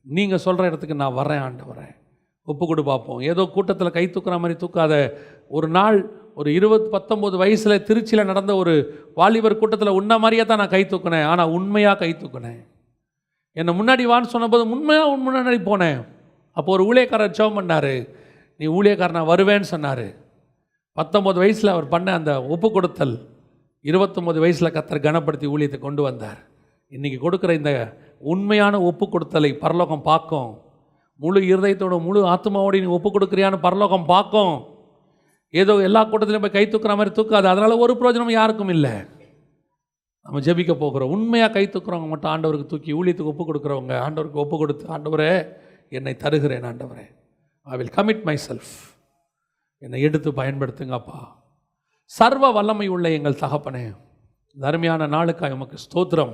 நீங்கள் சொல்கிற இடத்துக்கு நான் வரேன் ஆண்டவரே. ஒப்பு கொடு பார்ப்போம். ஏதோ கூட்டத்தில் கை தூக்குற மாதிரி தூக்காத. ஒரு நாள் ஒரு 19 வயசில் திருச்சியில் நடந்த ஒரு வாலிபர் கூட்டத்தில் உன்ன மாதிரியே தான் நான் கை தூக்கினேன். ஆனால் உண்மையாக கை தூக்கினேன். என்னை முன்னாடி வான்னு சொன்னபோது உண்மையாக முன்னாடி போனேன். அப்போ ஒரு ஊழியக்காரர் ஜெபம் பண்ணார், நீ ஊழியக்காரன் நான் வருவேன்னு சொன்னார். 19 வயசில் அவர் பண்ண அந்த ஒப்பு கொடுத்தல் 29 வயசில் கர்த்தர் கனப்படுத்தி ஊழியத்தை கொண்டு வந்தார். இன்றைக்கி கொடுக்குற இந்த உண்மையான ஒப்பு கொடுத்தலை பரலோகம் பார்க்கும். முழு இருதயத்தோட முழு ஆத்மாவோடு நீ ஒப்பு கொடுக்குறியான்னு பரலோகம் பார்க்கும். ஏதோ எல்லா கூட்டத்திலையும் போய் கை தூக்குற மாதிரி தூக்காது. அதனால் ஒரு பிரயோஜனம் யாருக்கும் இல்லை. நம்ம ஜெபிக்க போகிறோம். உண்மையாக கை தூக்குறவங்க மட்டும் ஆண்டவருக்கு தூக்கி ஊழியத்துக்கு ஒப்பு கொடுக்குறவங்க ஆண்டவருக்கு ஒப்பு கொடுத்து, ஆண்டவரே என்னை தருகிறேன் ஆண்டவரே, I will commit my self, என்னை எடுத்து பயன்படுத்துங்கப்பா. சர்வ வல்லமை உள்ள எங்கள் தகப்பனே, இந்த அருமையான நாளுக்காய் உமக்கு ஸ்தோத்திரம்.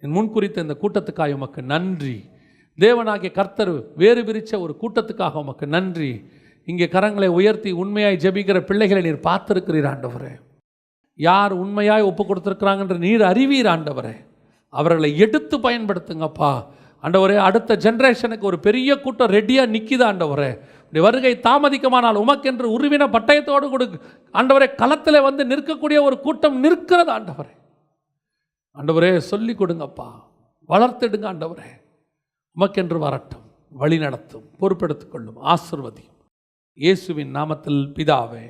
என் முன்குறித்த இந்த கூட்டத்துக்காய் உமக்கு நன்றி. தேவனாகிய கர்த்தர் வேறு பிரித்த ஒரு கூட்டத்துக்காக உமக்கு நன்றி. இங்கே கரங்களை உயர்த்தி உண்மையாய் ஜெபிக்கிற பிள்ளைகளை நீர் பார்த்திருக்கிறீர் ஆண்டவரே. யார் உண்மையாய் ஒப்பு கொடுத்துருக்குறாங்கன்ற நீர் அறிவீர் ஆண்டவரே. அவர்களை எடுத்து பயன்படுத்துங்கப்பா ஆண்டவரே. அடுத்த ஜென்ரேஷனுக்கு ஒரு பெரிய கூட்டம் ரெடியாக நிற்கிது ஆண்டவரே. உடைய வருகை தாமதிக்குமானால் உமக்கென்று உருவின பட்டயத்தோடு கொடு ஆண்டவரே. களத்தில் வந்து நிற்கக்கூடிய ஒரு கூட்டம் நிற்கிறது ஆண்டவரே. ஆண்டவரே சொல்லி கொடுங்கப்பா, வளர்த்துடுங்க ஆண்டவரே. உமக்கென்று வரட்டும், வழி நடத்தும், பொறுப்பெடுத்துக் கொள்ளும், ஆசிர்வதியும். இயேசுவின் நாமத்தில் பிதாவே.